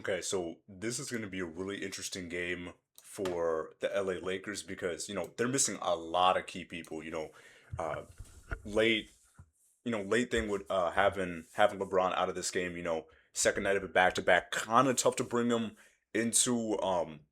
Okay, so this is going to be a really interesting game for the LA Lakers because, they're missing a lot of key people, uh late, late thing with having LeBron out of this game, second night of a back-to-back, kind of tough to bring him into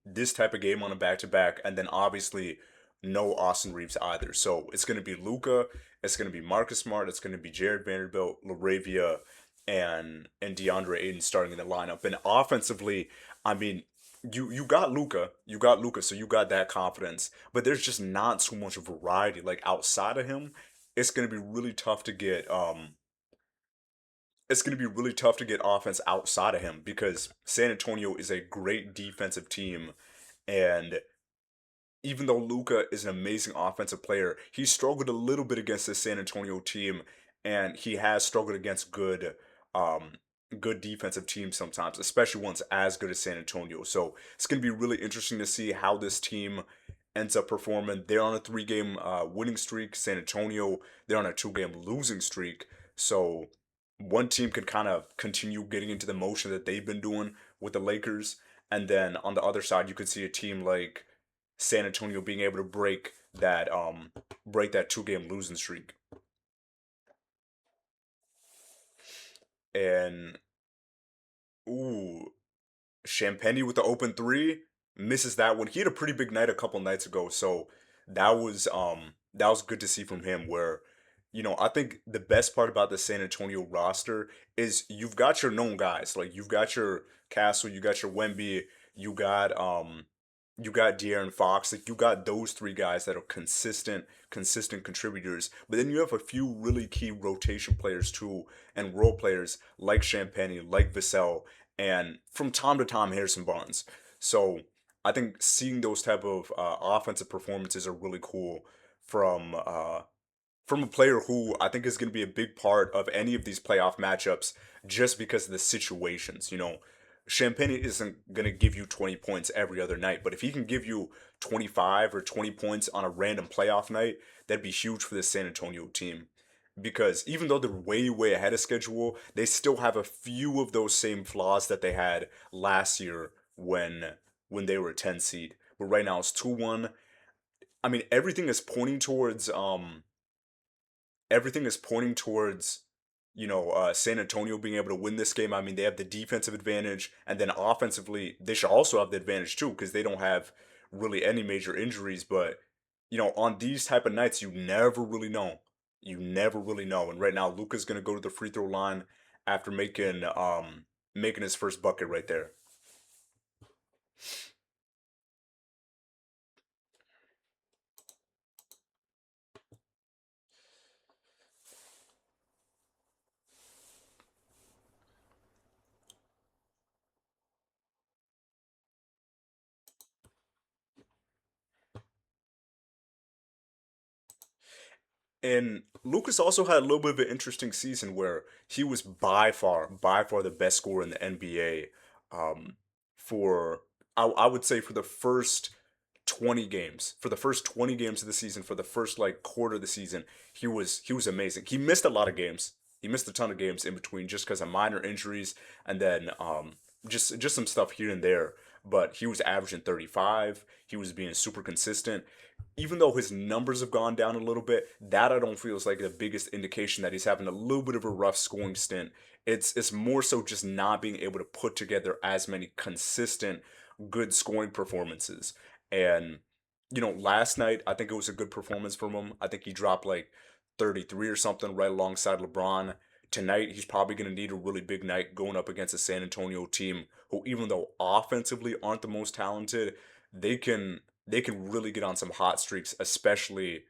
this type of game on a back-to-back, and then obviously no Austin Reeves either. So it's going to be Luka, it's going to be Marcus Smart, it's going to be Jared Vanderbilt, Laravia, and DeAndre Ayton starting in the lineup. And offensively, I mean, you got Luka, so you got that confidence. But there's just not too much variety. Like outside of him, it's gonna be really tough to get it's gonna be really tough to get offense outside of him because San Antonio is a great defensive team, and even though Luka is an amazing offensive player, he struggled a little bit against this San Antonio team, and he has struggled against um, good defensive teams sometimes, especially ones as good as San Antonio. So it's going to be really interesting to see how this team ends up performing. They're on a three-game winning streak. San Antonio, they're on a two-game losing streak. So one team could kind of continue getting into the motion that they've been doing with the Lakers, and then on the other side, you could see a team like San Antonio being able to break that two-game losing streak. And ooh, Champagny with the open three misses that one. He had a pretty big night a couple nights ago, so that was good to see from him. Where I think the best part about the San Antonio roster is you've got your known guys, like you've got your Castle, you got your Wemby, you got you got De'Aaron Fox, like you got those three guys that are consistent contributors. But then you have a few really key rotation players too, and role players like Champagne, like Vassell, and from time to time Harrison Barnes. So I think seeing those type of offensive performances are really cool from uh, from a player who I think is going to be a big part of any of these playoff matchups just because of the situations. Champagne isn't going to give you 20 points every other night, but if he can give you 25 or 20 points on a random playoff night, that'd be huge for the San Antonio team. Because even though they're way ahead of schedule, they still have a few of those same flaws that they had last year when they were a 10 seed. But right now it's 2-1. I mean, everything is pointing towards San Antonio being able to win this game. I mean, they have the defensive advantage, and then offensively they should also have the advantage too because they don't have really any major injuries. But on these type of nights, you never really know. And right now Luka's gonna go to the free throw line after making his first bucket right there. And Lucas also had a little bit of an interesting season where he was by far the best scorer in the NBA. For I would say for the first 20 games, for the first 20 games of the season, for the first like quarter of the season, he was amazing. He missed a lot of games. He missed a ton of games in between just because of minor injuries and then just some stuff here and there. But he was averaging 35. He was being super consistent even though his numbers have gone down a little bit, that I don't feel is like the biggest indication that he's having a little bit of a rough scoring stint. It's more so just not being able to put together as many consistent good scoring performances. And last night I think it was a good performance from him. I think he dropped like 33 or something right alongside LeBron. Tonight he's probably going to need a really big night going up against a San Antonio team who even though offensively aren't the most talented, they can they can really get on some hot streaks, especially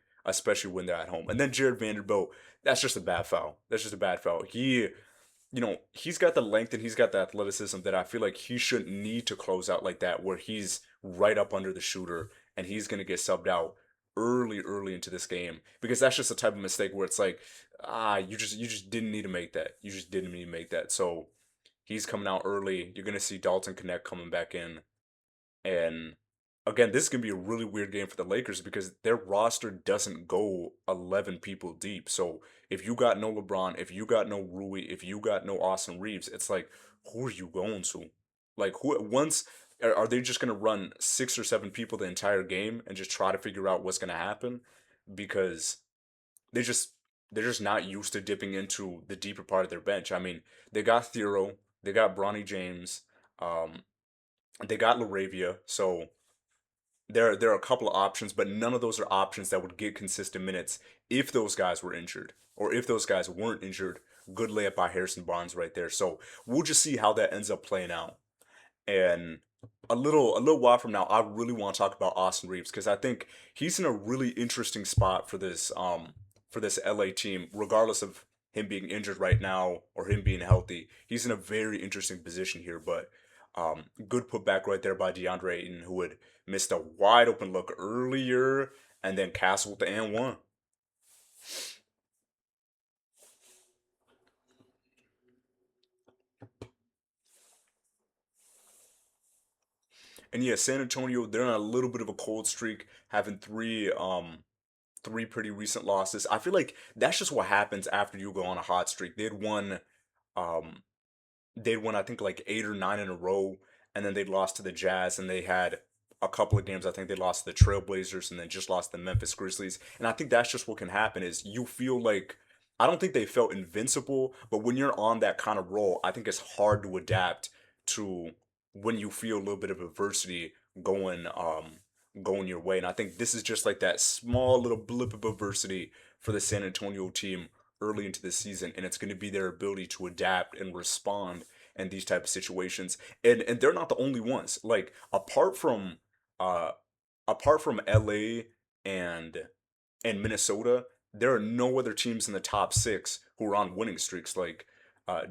when they're at home. And then Jared Vanderbilt, that's just a bad foul. That's just a bad foul. He's got the length and he's got the athleticism that I feel like he shouldn't need to close out like that, where he's right up under the shooter and he's gonna get subbed out early into this game because that's just a type of mistake where it's like you just didn't need to make that. You just didn't need to make that. So he's coming out early. You're gonna see Dalton Connect coming back in and again, this is gonna be a really weird game for the Lakers because their roster doesn't go 11 people deep. So if you got no LeBron, if you got no Rui, if you got no Austin Reeves, it's like who are you going to? Like who once are they just gonna run 6 or 7 people the entire game and just try to figure out what's gonna happen? Because they just they're just not used to dipping into the deeper part of their bench. I mean, they got Thero, they got Bronny James, um, they got Laravia, so there are a couple of options, but none of those are options that would get consistent minutes if those guys were injured or if those guys weren't injured. Good layup by Harrison Barnes right there. So we'll just see how that ends up playing out. And a little while from now, I really want to talk about Austin Reeves because I think he's in a really interesting spot for this LA team, regardless of him being injured right now or him being healthy. He's in a very interesting position here, but good putback right there by DeAndre Ayton, who had missed a wide open look earlier and then castled the and one. And yeah, San Antonio, they're on a little bit of a cold streak, having three pretty recent losses. I feel like that's just what happens after you go on a hot streak. Um they'd won I think like 8 or 9 in a row, and then they'd lost to the Jazz, and they had a couple of games. I think they lost to the Trailblazers, and then just lost to the Memphis Grizzlies. And I think that's just what can happen is you feel like I don't think they felt invincible, but when you're on that kind of roll, I think it's hard to adapt to when you feel a little bit of adversity going going your way. And I think this is just like that small little blip of adversity for the San Antonio team early into the season, and it's going to be their ability to adapt and respond in these type of situations. And they're not the only ones. Like uh apart from LA and Minnesota, there are no other teams in the top six who are on winning streaks. Like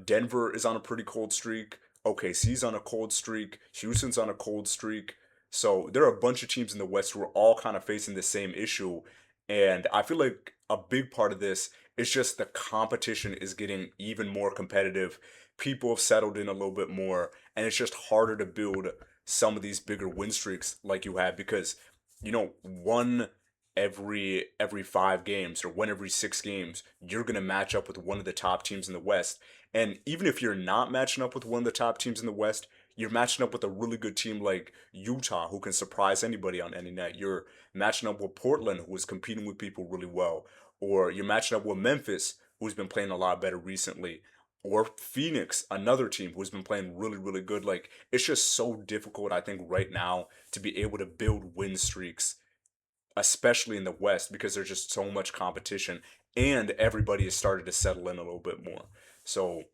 Denver is on a pretty cold streak. OKC's on a cold streak. Houston's on a cold streak. So there are a bunch of teams in the West who are all kind of facing the same issue. And I feel like a big part of this is just the competition is getting even more competitive. People have settled in a little bit more, and it's just harder to build some of these bigger win streaks like you had because one every 5 games or one every 6 games, you're gonna match up with one of the top teams in the West. And even if you're not matching up with one of the top teams in the West, you're matching up with a really good team like Utah who can surprise anybody on any night. You're matching up with Portland who is competing with people really well. Or you're matching up with Memphis who's been playing a lot better recently. Or Phoenix, another team who's been playing really, really good. Like it's just so difficult, I think, right now to be able to build win streaks especially in the West, because there's just so much competition and everybody has started to settle in a little bit more. So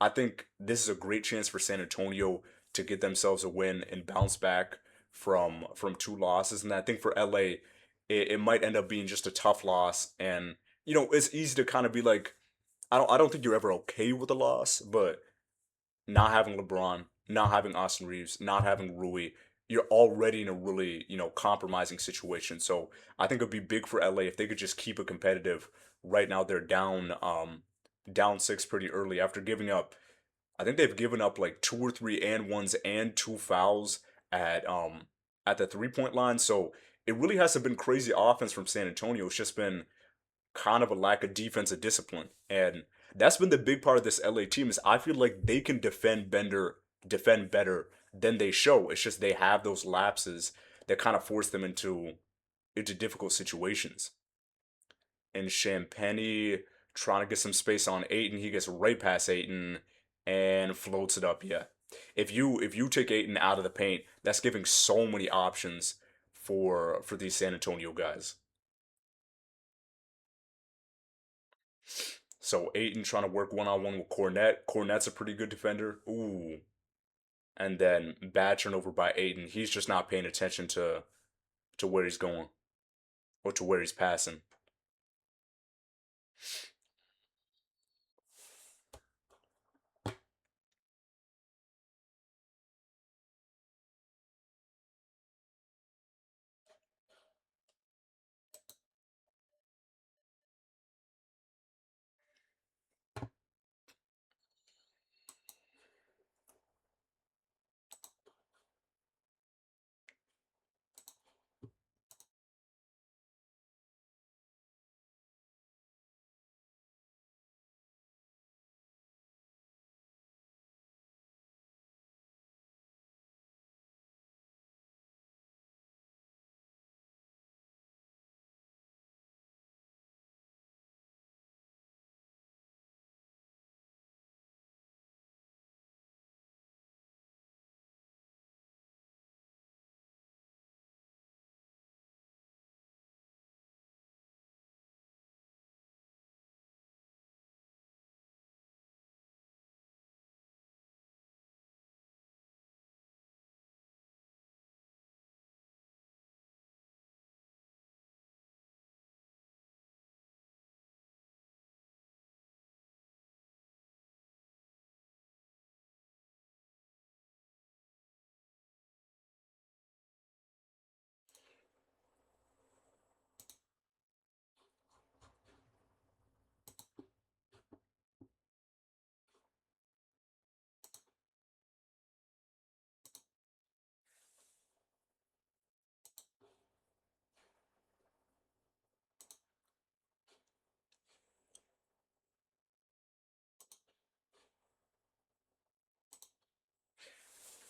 I think this is a great chance for San Antonio to get themselves a win and bounce back from 2 losses. And I think for LA, it might end up being just a tough loss. And it's easy to kind of be like, I don't think you're ever okay with a loss, but not having LeBron, not having Austin Reeves, not having Rui, you're already in a really, compromising situation. So I think it'd be big for LA if they could just keep it competitive. Right now they're down six pretty early after giving up. I think they've given up like 2 or 3 and ones and 2 fouls at the 3 point line. So it really hasn't been crazy offense from San Antonio. It's just been kind of a lack of defensive discipline. And that's been the big part of this LA team is I feel like they can defend better than they show. It's just they have those lapses that kind of force them into difficult situations. And Champagny trying to get some space on Aiton, he gets right past Aiton and floats it up. Yeah. If you take Aiton out of the paint, that's giving so many options for these San Antonio guys. So Aiton trying to work 1-on-one with Cornette. Cornette's a pretty good defender. Ooh. And then bad turnover by Aiton. He's just not paying attention to where he's going or to where he's passing.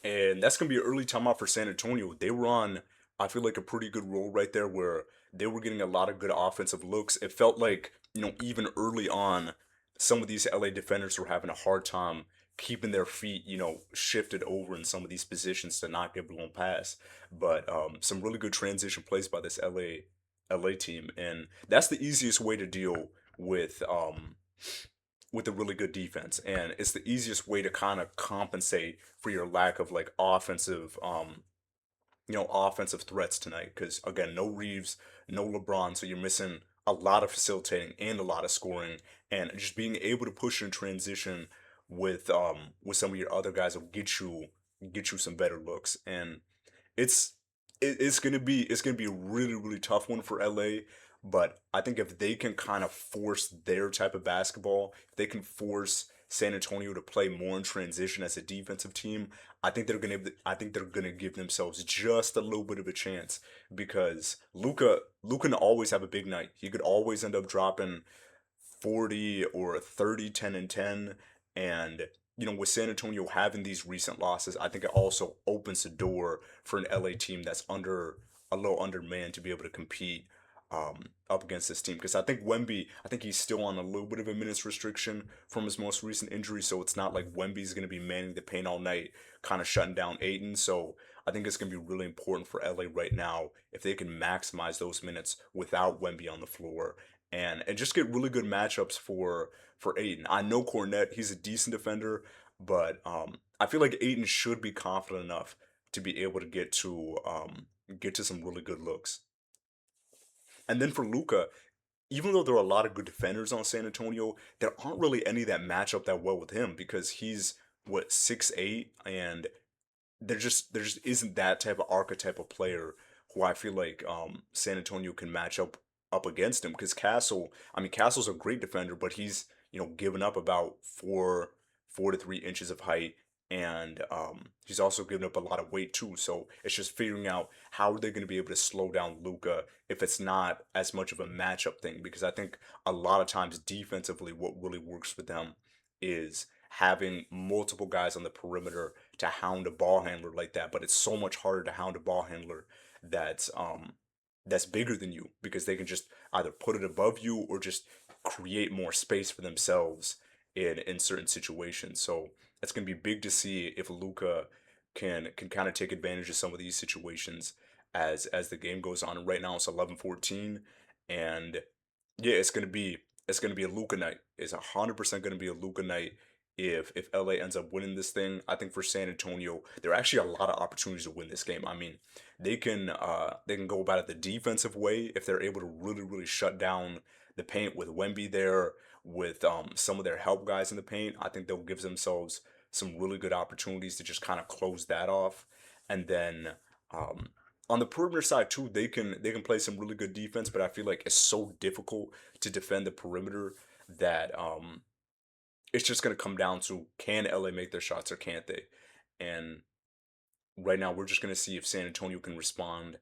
And that's gonna be an early timeout for San Antonio. They were on, I feel like, a pretty good roll right there where they were getting a lot of good offensive looks. It felt like, even early on, some of these LA defenders were having a hard time keeping their feet, shifted over in some of these positions to not get blown past. But some really good transition plays by this LA team, and that's the easiest way to deal with with a really good defense, and it's the easiest way to kind of compensate for your lack of like offensive threats tonight. Because again, no Reeves, no LeBron, so you're missing a lot of facilitating and a lot of scoring, and just being able to push in transition with some of your other guys will get you some better looks. And it's it's gonna be a really really tough one for LA. But I think if they can kind of force their type of basketball, if they can force San Antonio to play more in transition as a defensive team, I think they're gonna give themselves just a little bit of a chance, because Luka can always have a big night. He could always end up dropping 40 or 30, 10 and 10. And, with San Antonio having these recent losses, I think it also opens the door for an LA team that's a little undermanned to be able to compete up against this team. Because I think he's still on a little bit of a minutes restriction from his most recent injury. So it's not like Wemby's going to be manning the paint all night, kind of shutting down Aiton. So I think it's going to be really important for LA right now if they can maximize those minutes without Wemby on the floor, and just get really good matchups for Aiden. I know Cornette, he's a decent defender, but I feel like Aiden should be confident enough to be able to get to some really good looks. And then for Luca, even though there are a lot of good defenders on San Antonio, there aren't really any that match up that well with him, because he's what, 6'8", and there just isn't that type of archetype of player who I feel like San Antonio can match up against him. Because Castle's a great defender, but he's given up about 4 to 3 inches of height, and he's also given up a lot of weight too. So it's just figuring out how they're going to be able to slow down Luca if it's not as much of a matchup thing. Because I think a lot of times defensively, what really works for them is having multiple guys on the perimeter to hound a ball handler like that. But it's so much harder to hound a ball handler that's that's bigger than you, because they can just either put it above you or just create more space for themselves in certain situations. So it's gonna be big to see if Luca can kind of take advantage of some of these situations as the game goes on. And right now it's 11-14, and yeah, it's gonna be a Luka night. It's 100% gonna be a Luka night if LA ends up winning this thing. I think for San Antonio, there are actually a lot of opportunities to win this game. I mean, they can go about it the defensive way if they're able to really really shut down the paint with Wemby there, with some of their help guys in the paint. I think they'll give themselves some really good opportunities to just kind of close that off. And then um, on the perimeter side too, they can play some really good defense, but I feel like it's so difficult to defend the perimeter that it's just going to come down to, can LA make their shots or can't they? And right now we're just going to see if San Antonio can respond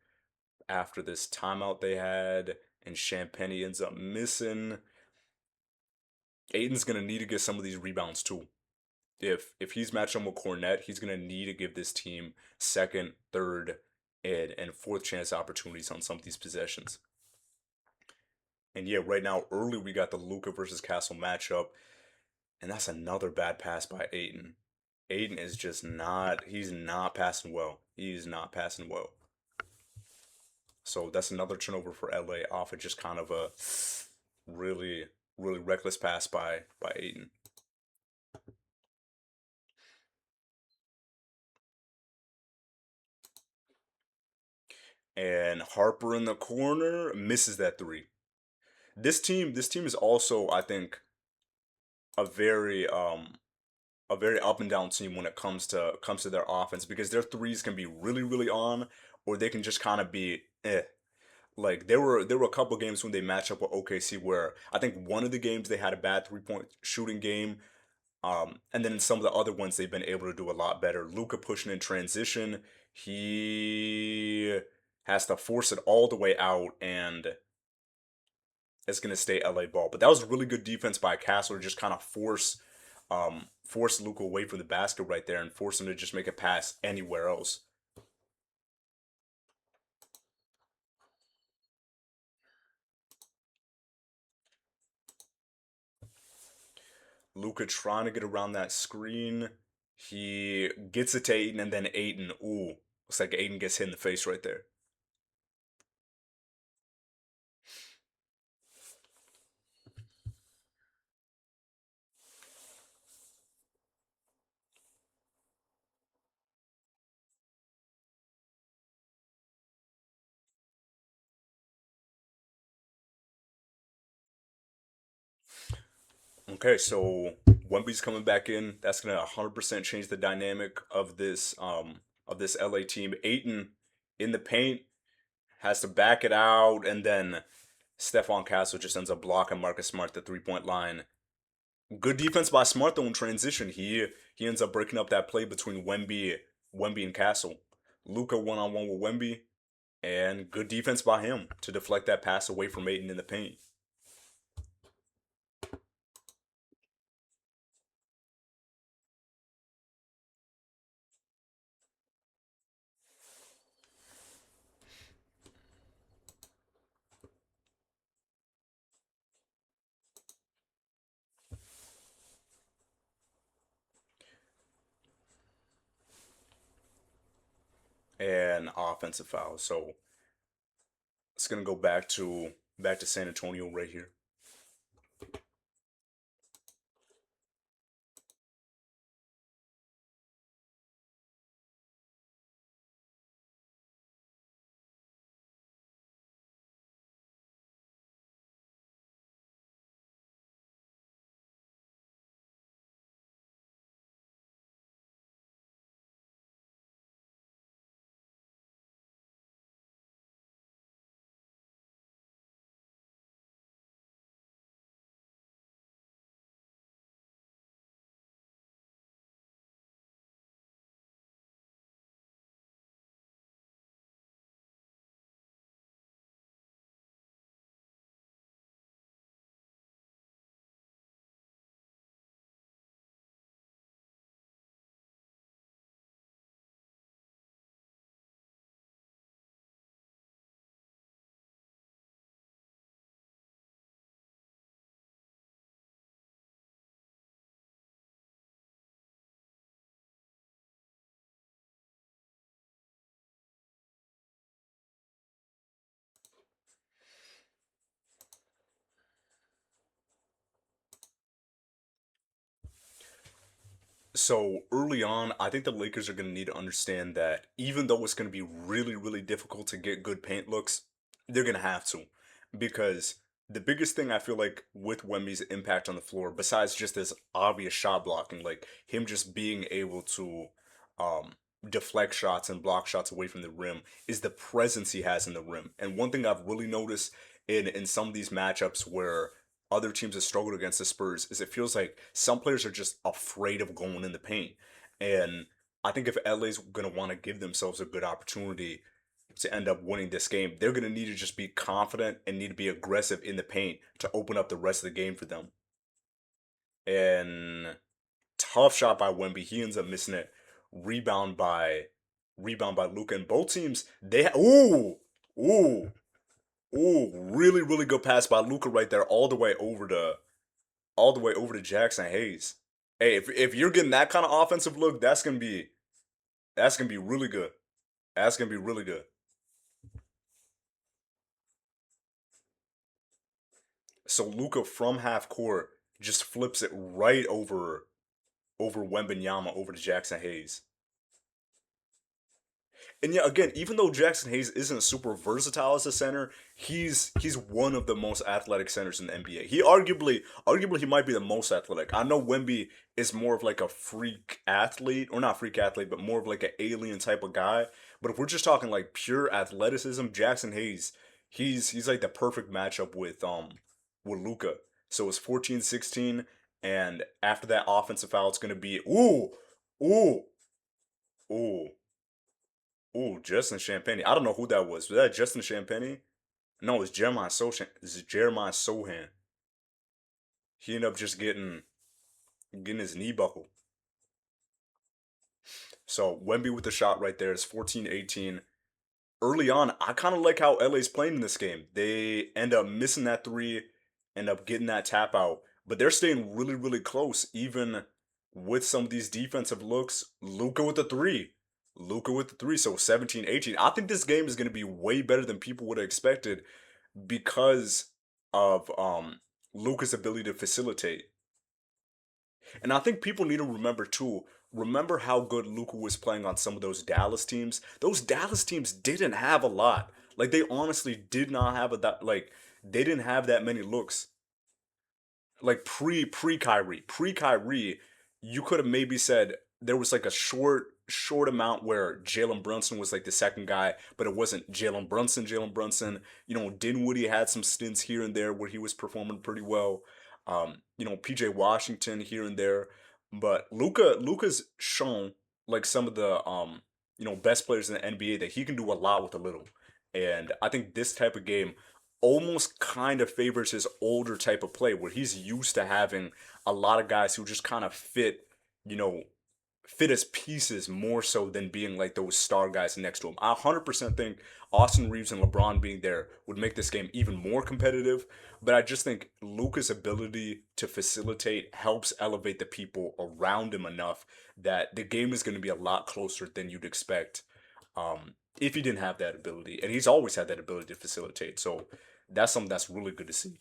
after this timeout they had, and Champagne ends up missing. Aiden's going to need to get some of these rebounds too. If he's matched up with Cornette, he's going to need to give this team second, third, and fourth chance opportunities on some of these possessions. And yeah, right now early we got the Luca versus Castle matchup, and that's another bad pass by Aiden. Aiden is just he's not passing well. He's not passing well. So that's another turnover for LA off of just kind of a really, really reckless pass by Aiden. And Harper in the corner misses that three. This team is also, I think, a very a very up and down team when it comes to their offense, because their threes can be really, really on, or they can just kind of be eh. Like there were a couple games when they matched up with OKC where I think one of the games they had a bad 3-point shooting game. And then in some of the other ones they've been able to do a lot better. Luca pushing in transition, he has to force it all the way out, and it's gonna stay LA ball. But that was really good defense by Castle to just kind of force force Luka away from the basket right there and force him to just make a pass anywhere else. Luka trying to get around that screen. He gets it to Aiton, and then Aiton, ooh, looks like Aiton gets hit in the face right there. Okay, so Wemby's coming back in. That's gonna 100% change the dynamic of this LA team. Aiton in the paint has to back it out, and then Stephon Castle just ends up blocking Marcus Smart at the 3 point line. Good defense by Smart though in transition. He ends up breaking up that play between Wemby and Castle. Luca one on one with Wemby, and good defense by him to deflect that pass away from Aiton in the paint. And offensive foul. So it's gonna go back to San Antonio right here. So early on, I think the Lakers are going to need to understand that even though it's going to be really, really difficult to get good paint looks, they're going to have to. Because the biggest thing I feel like with Wemby's impact on the floor, besides just this obvious shot blocking, like him just being able to um, deflect shots and block shots away from the rim, is the presence he has in the rim. And one thing I've really noticed in some of these matchups where other teams have struggled against the Spurs is it feels like some players are just afraid of going in the paint. And I think if LA's going to want to give themselves a good opportunity to end up winning this game, they're going to need to just be confident and need to be aggressive in the paint to open up the rest of the game for them. And tough shot by Wemby. He ends up missing it. Rebound by rebound by Luka. And both teams, ooh, ooh, really, really good pass by Luka right there, all the way over to Jackson Hayes. Hey, if you're getting that kind of offensive look, that's gonna be really good. That's gonna be really good. So Luca from half court just flips it right over Wembenyama over to Jackson Hayes. And yeah, again, even though Jackson Hayes isn't super versatile as a center, he's one of the most athletic centers in the NBA. He arguably he might be the most athletic. I know Wemby is more of like a freak athlete, or not freak athlete, but more of like an alien type of guy. But if we're just talking like pure athleticism, Jackson Hayes, he's like the perfect matchup with Luca. So it's 14-16, and after that offensive foul, it's gonna be ooh, ooh. Ooh, Justin Champagne. I don't know who that was. Was that Justin Champagne? No, it's Jeremiah Sohan. It's Jeremiah Sohan. He ended up just getting his knee buckled. So Wemby with the shot right there is 14-18. Early on, I kind of like how LA's playing in this game. They end up missing that three, end up getting that tap out, but they're staying really, really close, even with some of these defensive looks. Luka with the three. Luka with the three. So 17-18. I think this game is going to be way better than people would have expected because of Luka's ability to facilitate. And I think people need to remember too. Remember how good Luka was playing on some of those Dallas teams. Those Dallas teams didn't have a lot. Like they honestly did not have a that like they didn't have that many looks. Like pre Kyrie, you could have maybe said there was like a short amount where Jalen Brunson was like the second guy, but it wasn't Jalen Brunson. Jalen Brunson, Dinwiddie had some stints here and there where he was performing pretty well. PJ Washington here and there, but Luca's shown like some of the best players in the NBA that he can do a lot with a little, and I think this type of game almost kind of favors his older type of play where he's used to having a lot of guys who just kind of you know, fit as pieces more so than being like those star guys next to him. I 100% think Austin Reeves and LeBron being there would make this game even more competitive, but I just think Luka's ability to facilitate helps elevate the people around him enough that the game is going to be a lot closer than you'd expect if he didn't have that ability. And he's always had that ability to facilitate. So that's something that's really good to see.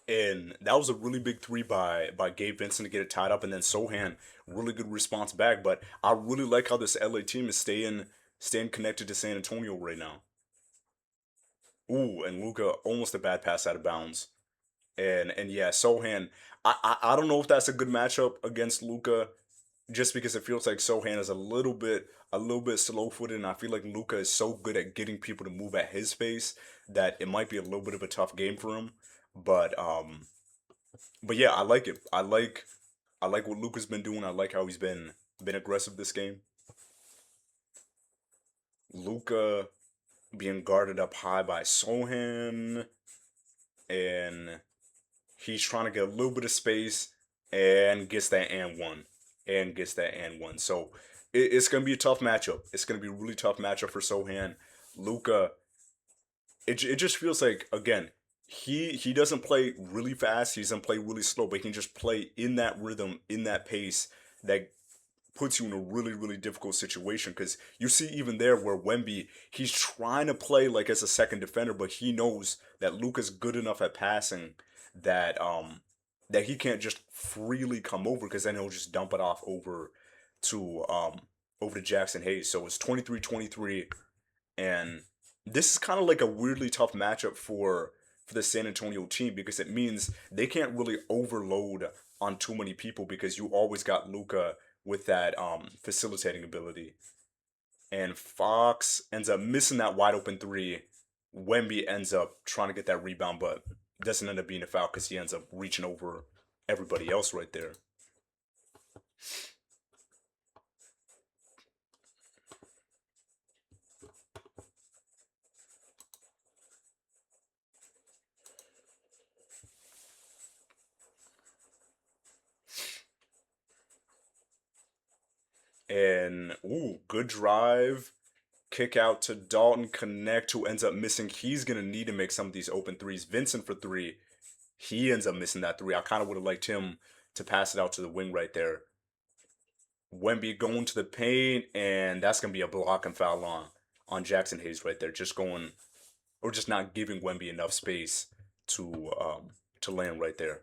And that was a really big three by Gabe Vincent to get it tied up, and then Sohan, really good response back. But I really like how this LA team is staying connected to San Antonio right now. Ooh, and Luka almost a bad pass out of bounds. And yeah, Sohan. I don't know if that's a good matchup against Luka, just because it feels like Sohan is a little bit slow footed, and I feel like Luka is so good at getting people to move at his pace that it might be a little bit of a tough game for him. But um, but yeah, I like it. I like what Luka's been doing. I like how he's been aggressive this game. Luka being guarded up high by Sohan, and he's trying to get a little bit of space and gets that and one. So it's gonna be a tough matchup. It's gonna be a really tough matchup for Sohan. Luka, it just feels like again, he doesn't play really fast. He doesn't play really slow, but he can just play in that rhythm, in that pace that puts you in a really, really difficult situation because you see even there where Wemby, he's trying to play like as a second defender, but he knows that Luka's good enough at passing that he can't just freely come over because then he'll just dump it off to over to Jackson Hayes. So it's 23-23, and this is kind of like a weirdly tough matchup for the San Antonio team because it means they can't really overload on too many people because you always got Luka with that facilitating ability. And Fox ends up missing that wide open three. Wemby ends up trying to get that rebound, but doesn't end up being a foul because he ends up reaching over everybody else right there. And ooh, good drive. Kick out to Dalton Connect, who ends up missing. He's gonna need to make some of these open threes. Vincent for three. He ends up missing that three. I kind of would have liked him to pass it out to the wing right there. Wemby going to the paint, and that's gonna be a block and foul on Jackson Hayes right there. Just going or just not giving Wemby enough space to land right there.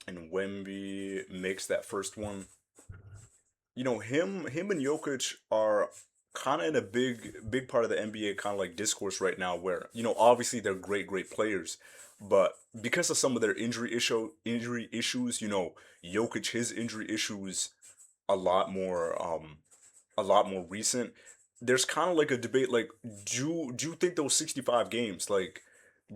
And Wemby makes that first one. Him and Jokic are kind of in a big part of the NBA kind of like discourse right now where, obviously they're great players, but because of some of their injury issues, Jokic his injury issues a lot more a lot more recent. There's kind of like a debate like do you think those 65 games like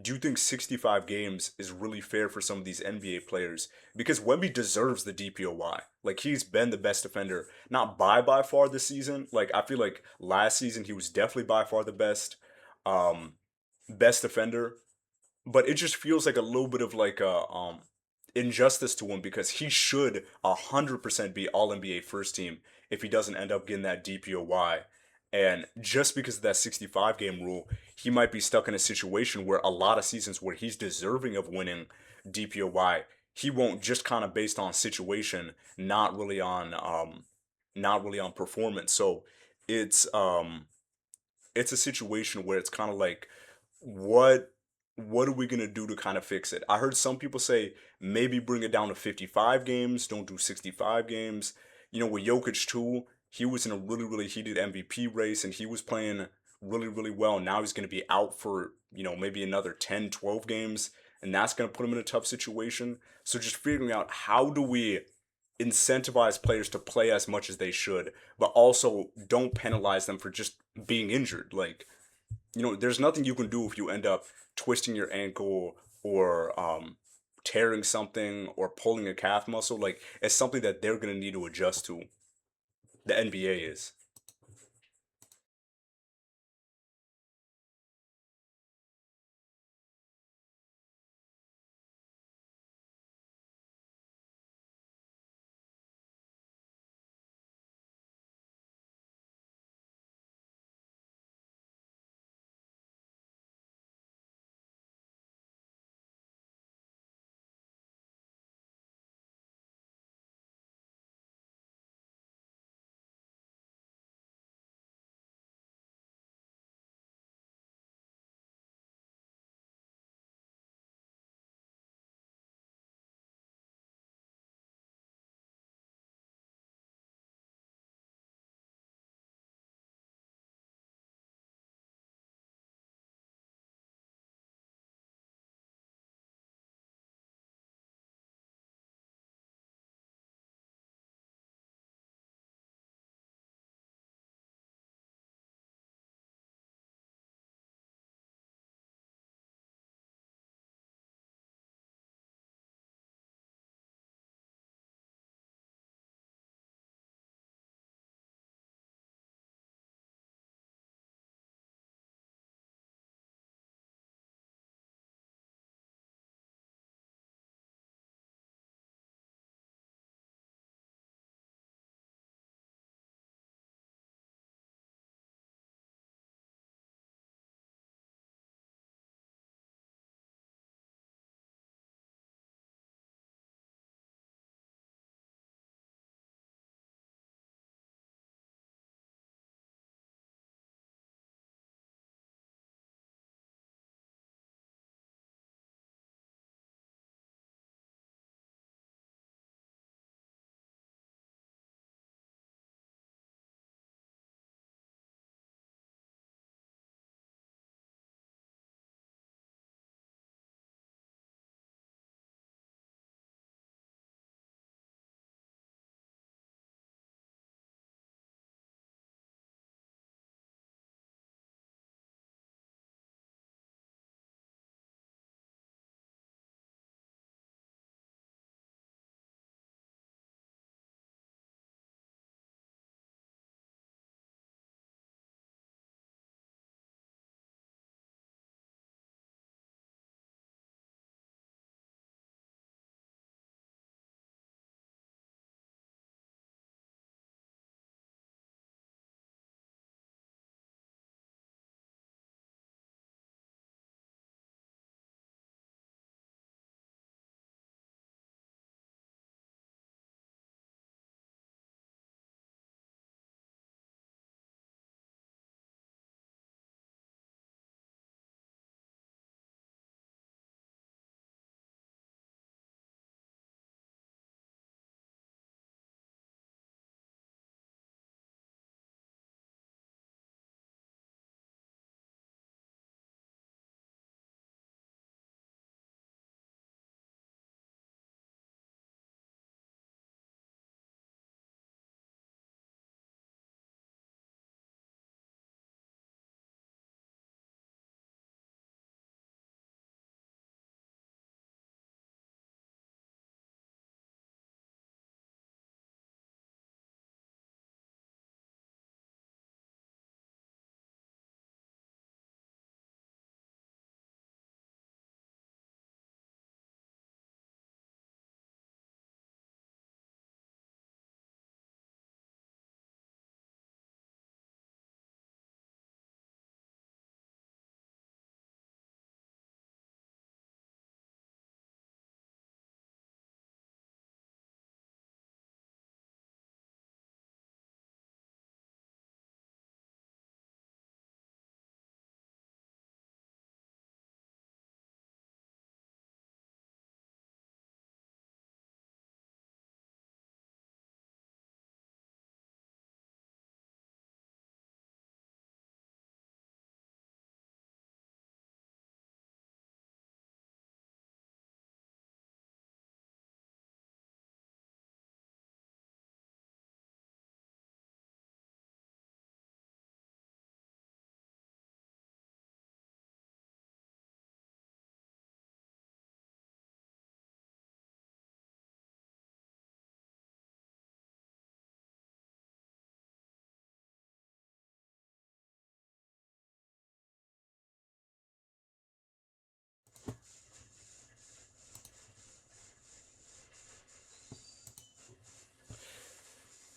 do you think 65 games is really fair for some of these NBA players? Because Wemby deserves the DPOY. Like he's been the best defender, not by far this season. Like I feel like last season he was definitely by far the um best defender, but it just feels like a little bit of like a injustice to him because he should 100% be All NBA first team if he doesn't end up getting that DPOY. And just because of that 65 game rule, he might be stuck in a situation where a lot of seasons where he's deserving of winning DPOY, he won't just kind of based on situation, not really on performance. So it's um it's a situation where it's kind of like what what are we gonna do to kind of fix it? I heard some people say maybe bring it down to 55 games, don't do 65 games. With Jokic too, he was in a really heated MVP race and he was playing really well. Now he's gonna be out for, maybe another 10, 12 games, and that's gonna put him in a tough situation. So just figuring out how do we incentivize players to play as much as they should, but also don't penalize them for just being injured. Like, there's nothing you can do if you end up twisting your ankle or tearing something or pulling a calf muscle. Like, it's something that they're going to need to adjust to. The NBA is.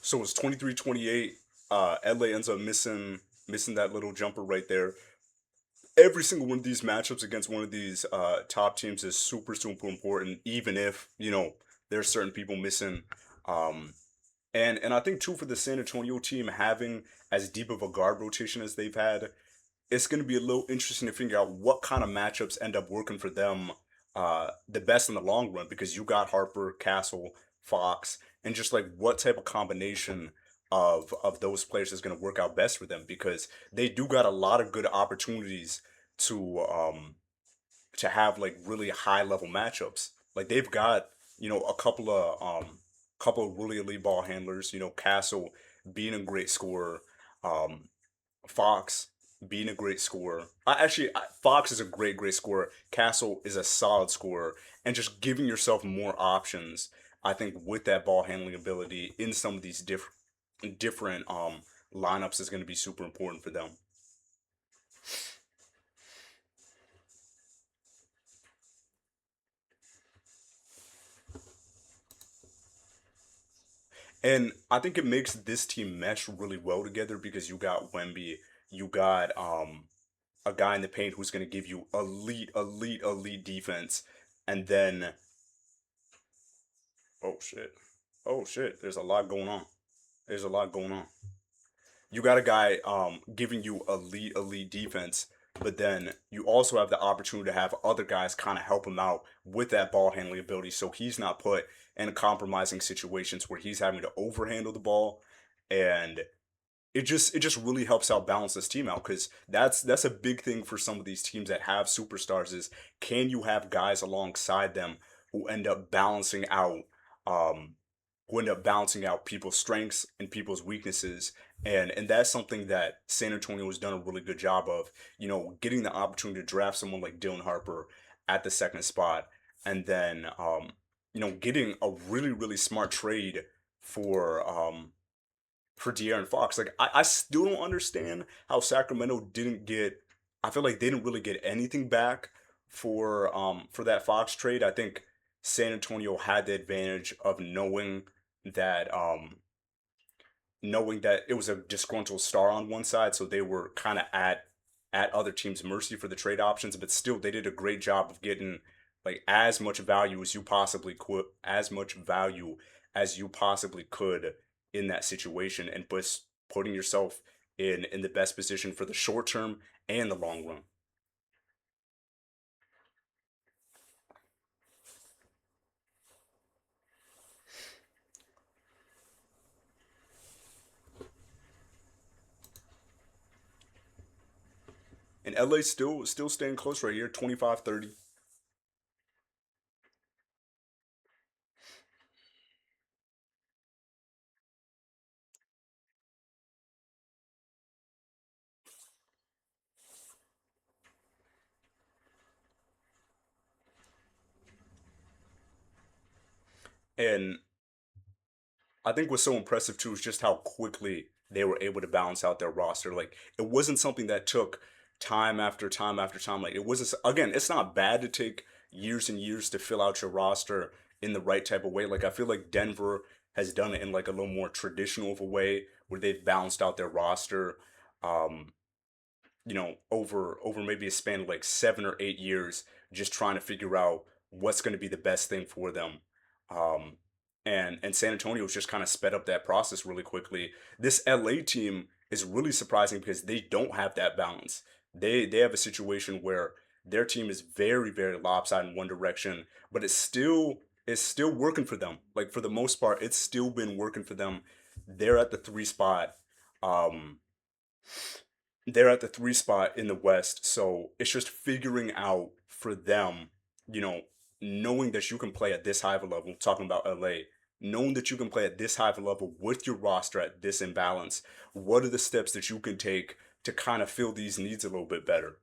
So it's 23-28. LA ends up missing that little jumper right there. Every single one of these matchups against one of these top teams is super important, even if there's certain people missing. Um, and I think too for the San Antonio team having as deep of a guard rotation as they've had, it's going to be a little interesting to figure out what kind of matchups end up working for them the best in the long run because you got Harper, Castle, Fox, and just like what type of combination of those players is going to work out best for them because they do got a lot of good opportunities to to have like really high level matchups. Like they've got a couple of really elite ball handlers. Castle being a great scorer, um, Fox being a great scorer. Fox is a great scorer. Castle is a solid scorer, and just giving yourself more options. I think with that ball handling ability in some of these different lineups is going to be super important for them. And I think it makes this team mesh really well together because you got Wemby, you got a guy in the paint who's going to give you elite defense, and then oh shit, oh shit, there's a lot going on. There's a lot going on. You got a guy giving you elite defense, but then you also have the opportunity to have other guys kind of help him out with that ball handling ability, so he's not put in compromising situations where he's having to overhandle the ball, and it just really helps out balance this team out because that's a big thing for some of these teams that have superstars is can you have guys alongside them who end up um balancing out people's strengths and people's weaknesses and that's something that San Antonio has done a really good job of getting the opportunity to draft someone like Dylan Harper at the second spot and then getting a really smart trade for De'Aaron Fox. Like I still don't understand how Sacramento didn't get. I feel like they didn't really get anything back for that Fox trade. I think San Antonio had the advantage of that knowing that it was a disgruntled star on one side, so they were kind of at other teams' mercy for the trade options. But still, they did a great job of getting like as much value as you possibly could in that situation, and putting yourself in the best position for the short term and the long run. And LA still staying close right here, 25-30. And I think what's so impressive too is just how quickly they were able to balance out their roster. Like it wasn't something that took time after time after time. Like it wasn't again, it's not bad to take years and years to fill out your roster in the right type of way. Like I feel like Denver has done it in like a little more traditional of a way where they've balanced out their roster. Um, over maybe a span of like 7 or 8 years, just trying to figure out what's going to be the best thing for them. Um, and San Antonio's just kind of sped up that process really quickly. This LA team is really surprising because they don't have that balance. They have a situation where their team is very lopsided in one direction, but it's still working for them. Like for the most part, it's still been working for them. They're at the three spot. Um, they're at the three spot in the West. So it's just figuring out for them, you know, knowing that you can play at this high of a level, talking about LA, knowing that you can play at this high of a level with your roster at this imbalance, what are the steps that you can take to kind of fill these needs a little bit better?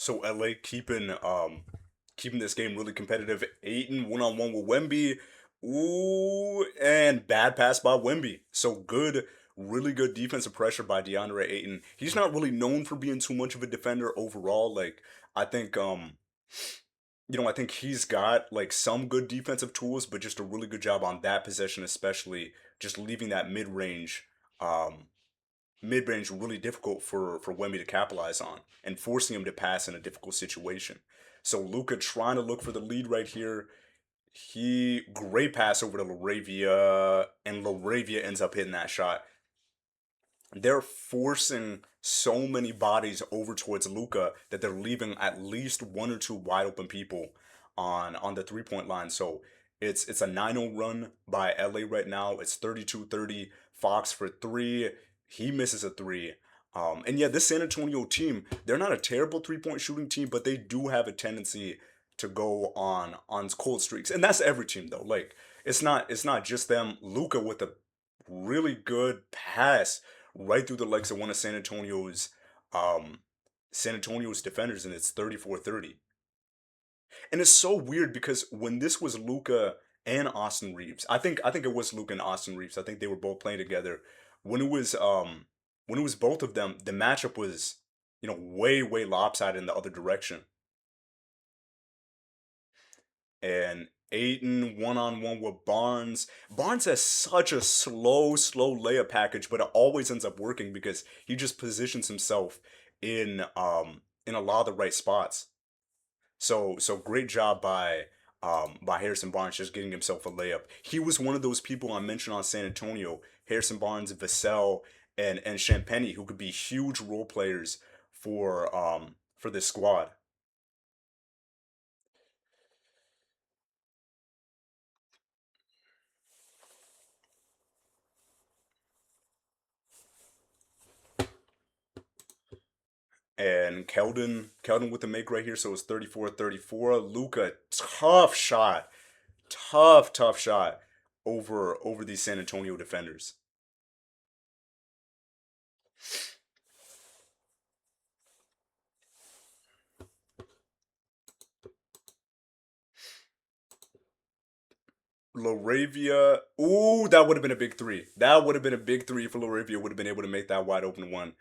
So LA keeping this game really competitive. Aiton one on one with Wemby. Ooh, and bad pass by Wemby. So good, really good defensive pressure by DeAndre Ayton. He's not really known for being too much of a defender overall. Like I think I think he's got like some good defensive tools, but just a really good job on that possession, especially just leaving that um mid range really difficult for Wemby to capitalize on and forcing him to pass in a difficult situation. So Luka trying to look for the lead right here. He great pass over to Laravia, and Laravia ends up hitting that shot. They're forcing so many bodies over towards Luca that they're leaving at least one or two wide open people on the 3 point line. So it's a 9-0 run by LA right now. It's 32-30. Fox for three. He misses a three. And yeah, this San Antonio team, they're not a terrible 3 point shooting team, but they do have a tendency to go on cold streaks. And that's every team though. Like it's not just them. Luca with a really good pass right through the legs of one of um San Antonio's defenders, and it's 34-30. And it's so weird because when this was Luca and Austin Reeves, I think it was Luca and Austin Reeves. I think they were both playing together. When it was both of them, the matchup was, way lopsided in the other direction. And Aiton one-on-one with Barnes. Barnes has such a slow layup package, but it always ends up working because he just positions himself in a lot of the right spots. So great job by Harrison Barnes just getting himself a layup. He was one of those people I mentioned on San Antonio, Harrison Barnes, Vassell, and Champagny, who could be huge role players for this squad. And Keldon with the make right here, so it's 34-34. Luca, tough shot over these San Antonio defenders. Laravia, ooh, that would have been a big three. That would have been a big three for Laravia. Would have been able to make that wide open one.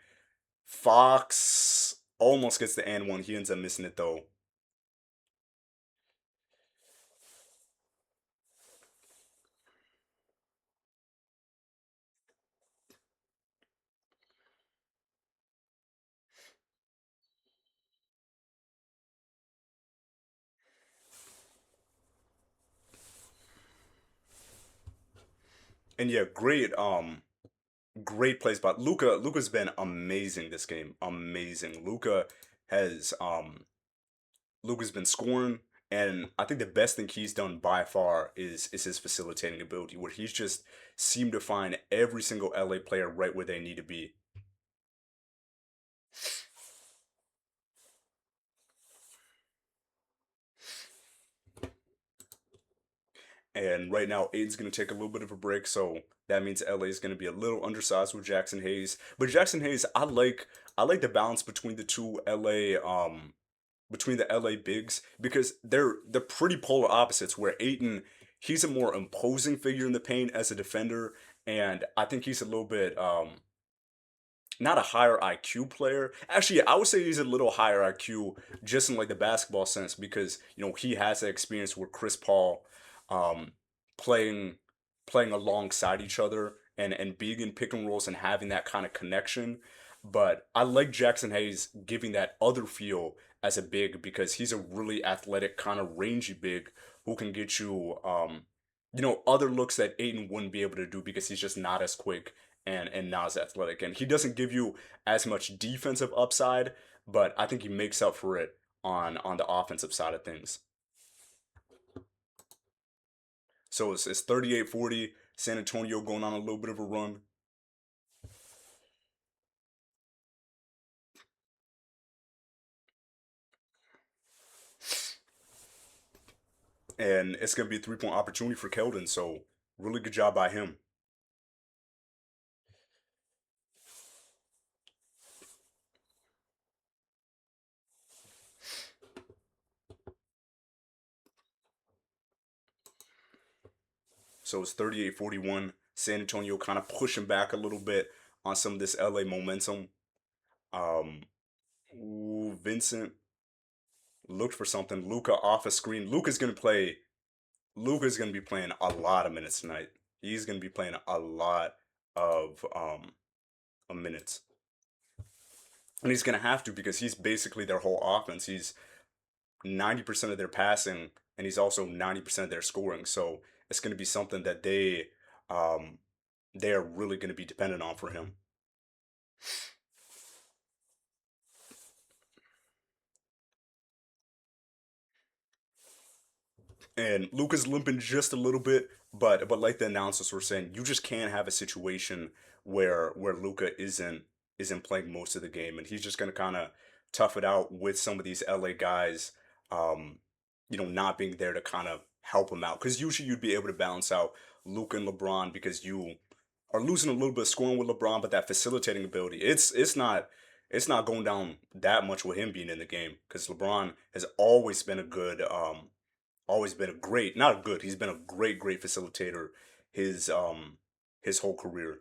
Fox almost gets the and one. He ends up missing it though. And yeah, great plays. But Luca's been amazing this game. Amazing. Has Luka's been scoring, and I think the best thing he's done by far is his facilitating ability, where he's just seemed to find every single LA player right where they need to be. And right now, Aiden's going to take a little bit of a break, so that means LA is going to be a little undersized with Jackson Hayes. But Jackson Hayes, I like the balance between the two LA between the LA bigs because they're pretty polar opposites. Where Aiton, he's a more imposing figure in the paint as a defender, and I think he's a little bit not a higher IQ player. Actually, yeah, I would say he's a little higher IQ just in like the basketball sense because he has that experience with Chris Paul, um, playing playing alongside each other and being in pick and rolls and having that kind of connection. But I like Jackson Hayes giving that other feel as a big because he's a really athletic kind of rangy big who can get you other looks that Aiden wouldn't be able to do because he's just not as quick and not as athletic. And he doesn't give you as much defensive upside, but I think he makes up for it on the offensive side of things. So it's 38-40. San Antonio going on a little bit of a run. And it's going to be a 3 point opportunity for Keldon. So really good job by him. So it's 38-41. San Antonio kind of pushing back a little bit on some of this LA momentum. Um, ooh, Vincent looked for something. Luka off a screen. Luka's gonna be playing a lot of minutes tonight. He's gonna be playing a lot of minutes, and he's gonna have to because he's basically their whole offense. He's 90% of their passing, and he's also 90% of their scoring. So it's gonna be something that um they are really gonna be dependent on for him. And Luka's limping just a little bit, but like the announcers were saying, you just can't have a situation where Luka isn't playing most of the game, and he's just gonna kind of tough it out with some of these LA guys, um, not being there to kind of help him out. Because usually you'd be able to balance out Luka and LeBron because you are losing a little bit of scoring with LeBron, but that facilitating ability, it's not going down that much with him being in the game because LeBron has always been a great, not a good, he's been a great facilitator his his whole career.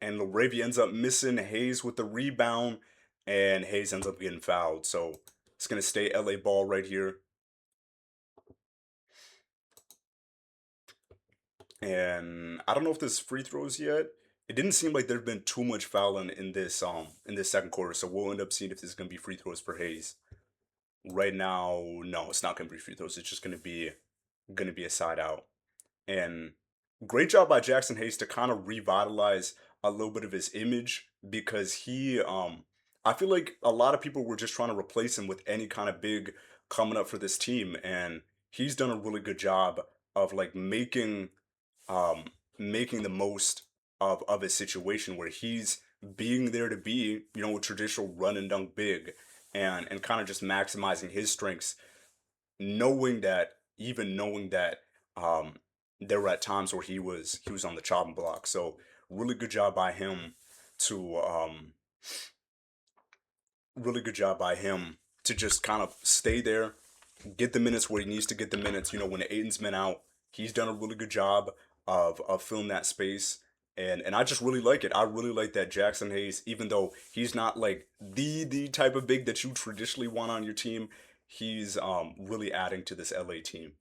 And Laravia ends up missing Hayes with the rebound, and Hayes ends up getting fouled. So it's gonna stay LA ball right here. And I don't know if this is free throws yet. It didn't seem like there'd been too much fouling in this second quarter, so we'll end up seeing if this is gonna be free throws for Hayes. Right now, no, it's not gonna be free throws. It's just gonna be a side out. And great job by Jackson Hayes to kind of revitalize a little bit of his image because I feel like a lot of people were just trying to replace him with any kind of big coming up for this team, and he's done a really good job of like um making the most of his situation where he's being there to be, a traditional run and dunk big, and kind of just maximizing his strengths, knowing that um there were at times where he was on the chopping block. So really good job by him to really good job by him to just kind of stay there, get the minutes where he needs to get the minutes. When the Aiden's been out, he's done a really good job of filling that space. And I just really like it. I really like that Jackson Hayes, even though he's not like the type of big that you traditionally want on your team, he's really adding to this LA team.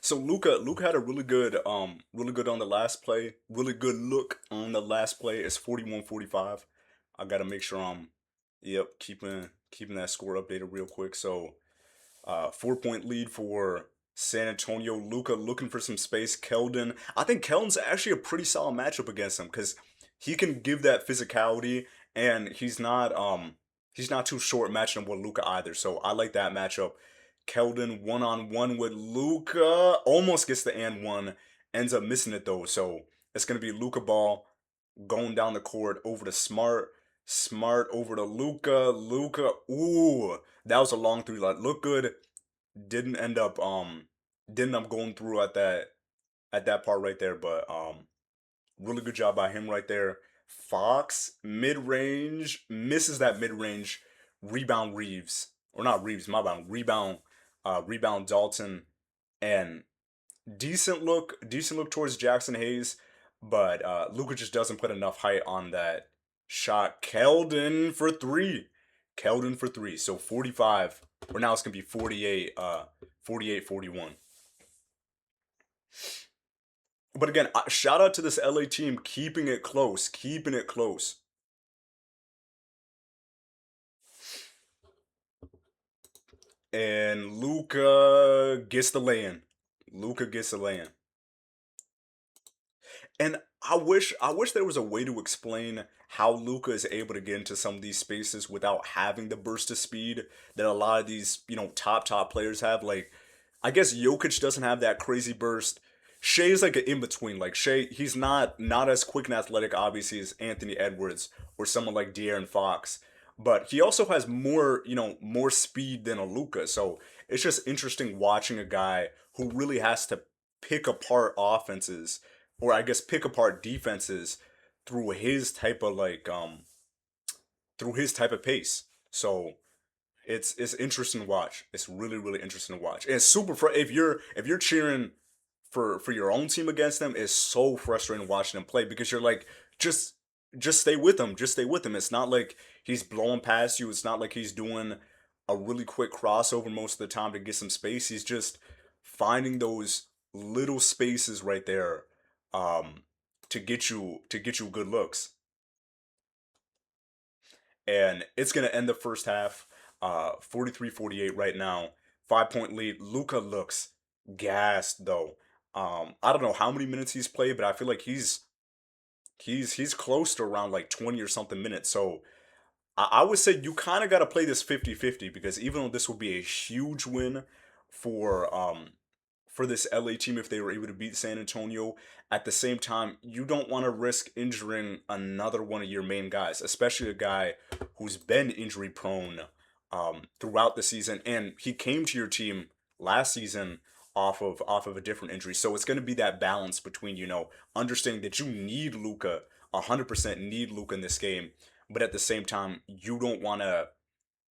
So Luka had a really good on the last play, really good look on the last play. It's 41-45. I gotta make sure I'm, yep, keeping that score updated real quick. So 4 point lead for San Antonio. Luka looking for some space. Keldon. I think Keldon's actually a pretty solid matchup against him because he can give that physicality and he's not too short matching him with Luka either. So I like that matchup. Keldon one-on-one with Luka. Almost gets the and one. Ends up missing it though. So it's gonna be Luka ball going down the court over to Smart. Smart over to Luka. Luka. Ooh, that was a long three. Like look good. Didn't end up didn't end up going through at that part right there, but really good job by him right there. Fox mid range misses that mid range rebound Reeves or not Reeves, my bad, rebound Dalton and decent look towards Jackson Hayes, but Luka just doesn't put enough height on that shot. Keldon for three. So 45, or now it's gonna be 48, 41. But again, shout out to this LA team keeping it close, keeping it close. And Luka gets the lay-in. Luka gets the lay-in. And I wish there was a way to explain how Luka is able to get into some of these spaces without having the burst of speed that a lot of these, top players have. Like, I guess Jokic doesn't have that crazy burst. Shea is like an in between. Like Shea, he's not as quick and athletic, obviously, as Anthony Edwards or someone like De'Aaron Fox. But he also has more, more speed than a Luka. So it's just interesting watching a guy who really has to pick apart offenses or I guess pick apart defenses through his type of through his type of pace. So it's interesting to watch. It's really interesting to watch. And it's if you're cheering for your own team against them, it's so frustrating watching them play because you're like just just stay with him. Just stay with him. It's not like he's blowing past you. It's not like he's doing a really quick crossover most of the time to get some space. He's just finding those little spaces right there um to get you good looks. And it's going to end the first half 43-48 right now. 5 point lead. Luka looks gassed though. I don't know how many minutes he's played, but I feel like he's close to around like 20 or something minutes. So I would say you kind of got to play this 50-50 because even though this would be a huge win for this LA team if they were able to beat San Antonio. At the same time, you don't want to risk injuring another one of your main guys, especially a guy who's been injury prone throughout the season. And he came to your team last season off of a different injury. So it's going to be that balance between understanding that you need Luka, 100% need Luka in this game, but at the same time you don't want to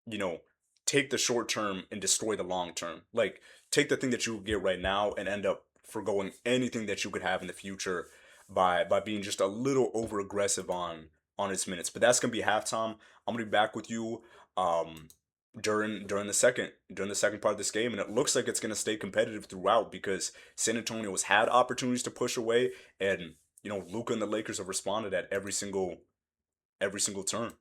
you know, take the short term and destroy the long term. Like take the thing that you get right now and end up forgoing anything that you could have in the future by being just a little over aggressive on its minutes. But that's gonna be halftime. I'm gonna be back with you during the second part of this game, and it looks like it's gonna stay competitive throughout because San Antonio has had opportunities to push away, and Luka and the Lakers have responded at every single turn.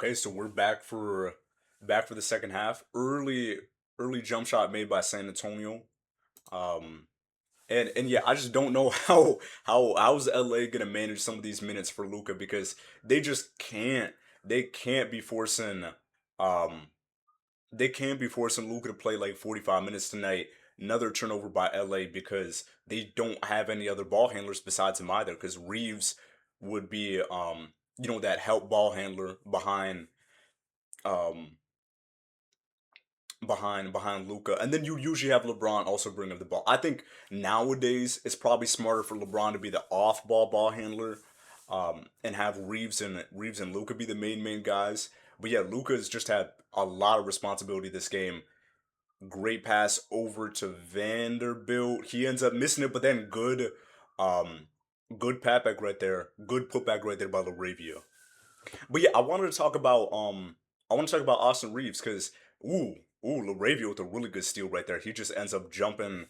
Okay, so we're back for the second half. Early jump shot made by San Antonio. Um, and yeah, I just don't know how's LA gonna manage some of these minutes for Luca because they just can't be forcing um Luca to play like 45 minutes tonight. Another turnover by LA because they don't have any other ball handlers besides him either. Because Reeves would be that help ball handler um behind Luca, and then you usually have LeBron also bring up the ball. I think nowadays it's probably smarter for LeBron to be the off ball handler, and have Reeves and Luca be the main guys. But yeah, Luca's just had a lot of responsibility this game. Great pass over to Vanderbilt. He ends up missing it, but then um, good putback right there. Good putback right there by Laravia. But yeah, I want to talk about Austin Reeves because ooh Laravia with a really good steal right there. He just ends up jumping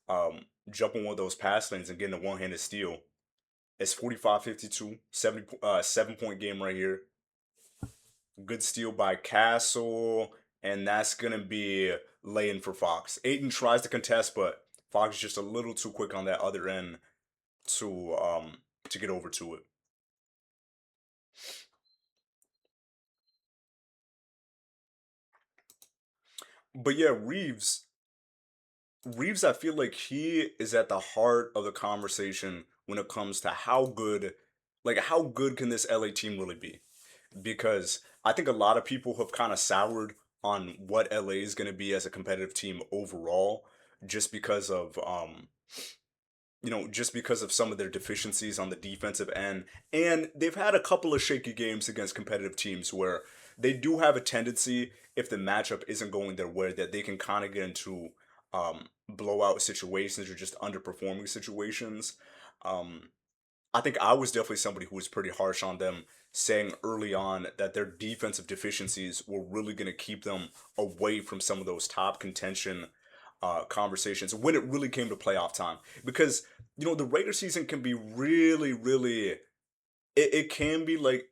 one of those pass lanes and getting a one-handed steal. It's 45-52, 7 point game right here. Good steal by Castle, and that's gonna be laying for Fox. Aiton tries to contest, but Fox is just a little too quick on that other end to get over to it. But yeah, Reeves, I feel like he is at the heart of the conversation when it comes to how good can this LA team really be? Because I think a lot of people have kind of soured on what LA is going to be as a competitive team overall, just because of just because of some of their deficiencies on the defensive end. And they've had a couple of shaky games against competitive teams where they do have a tendency, if the matchup isn't going their way, that they can kind of get into blowout situations or just underperforming situations. Um, I think I was definitely somebody who was pretty harsh on them, saying early on that their defensive deficiencies were really going to keep them away from some of those top contention conversations when it really came to playoff time. Because the regular season can be really, really it can be like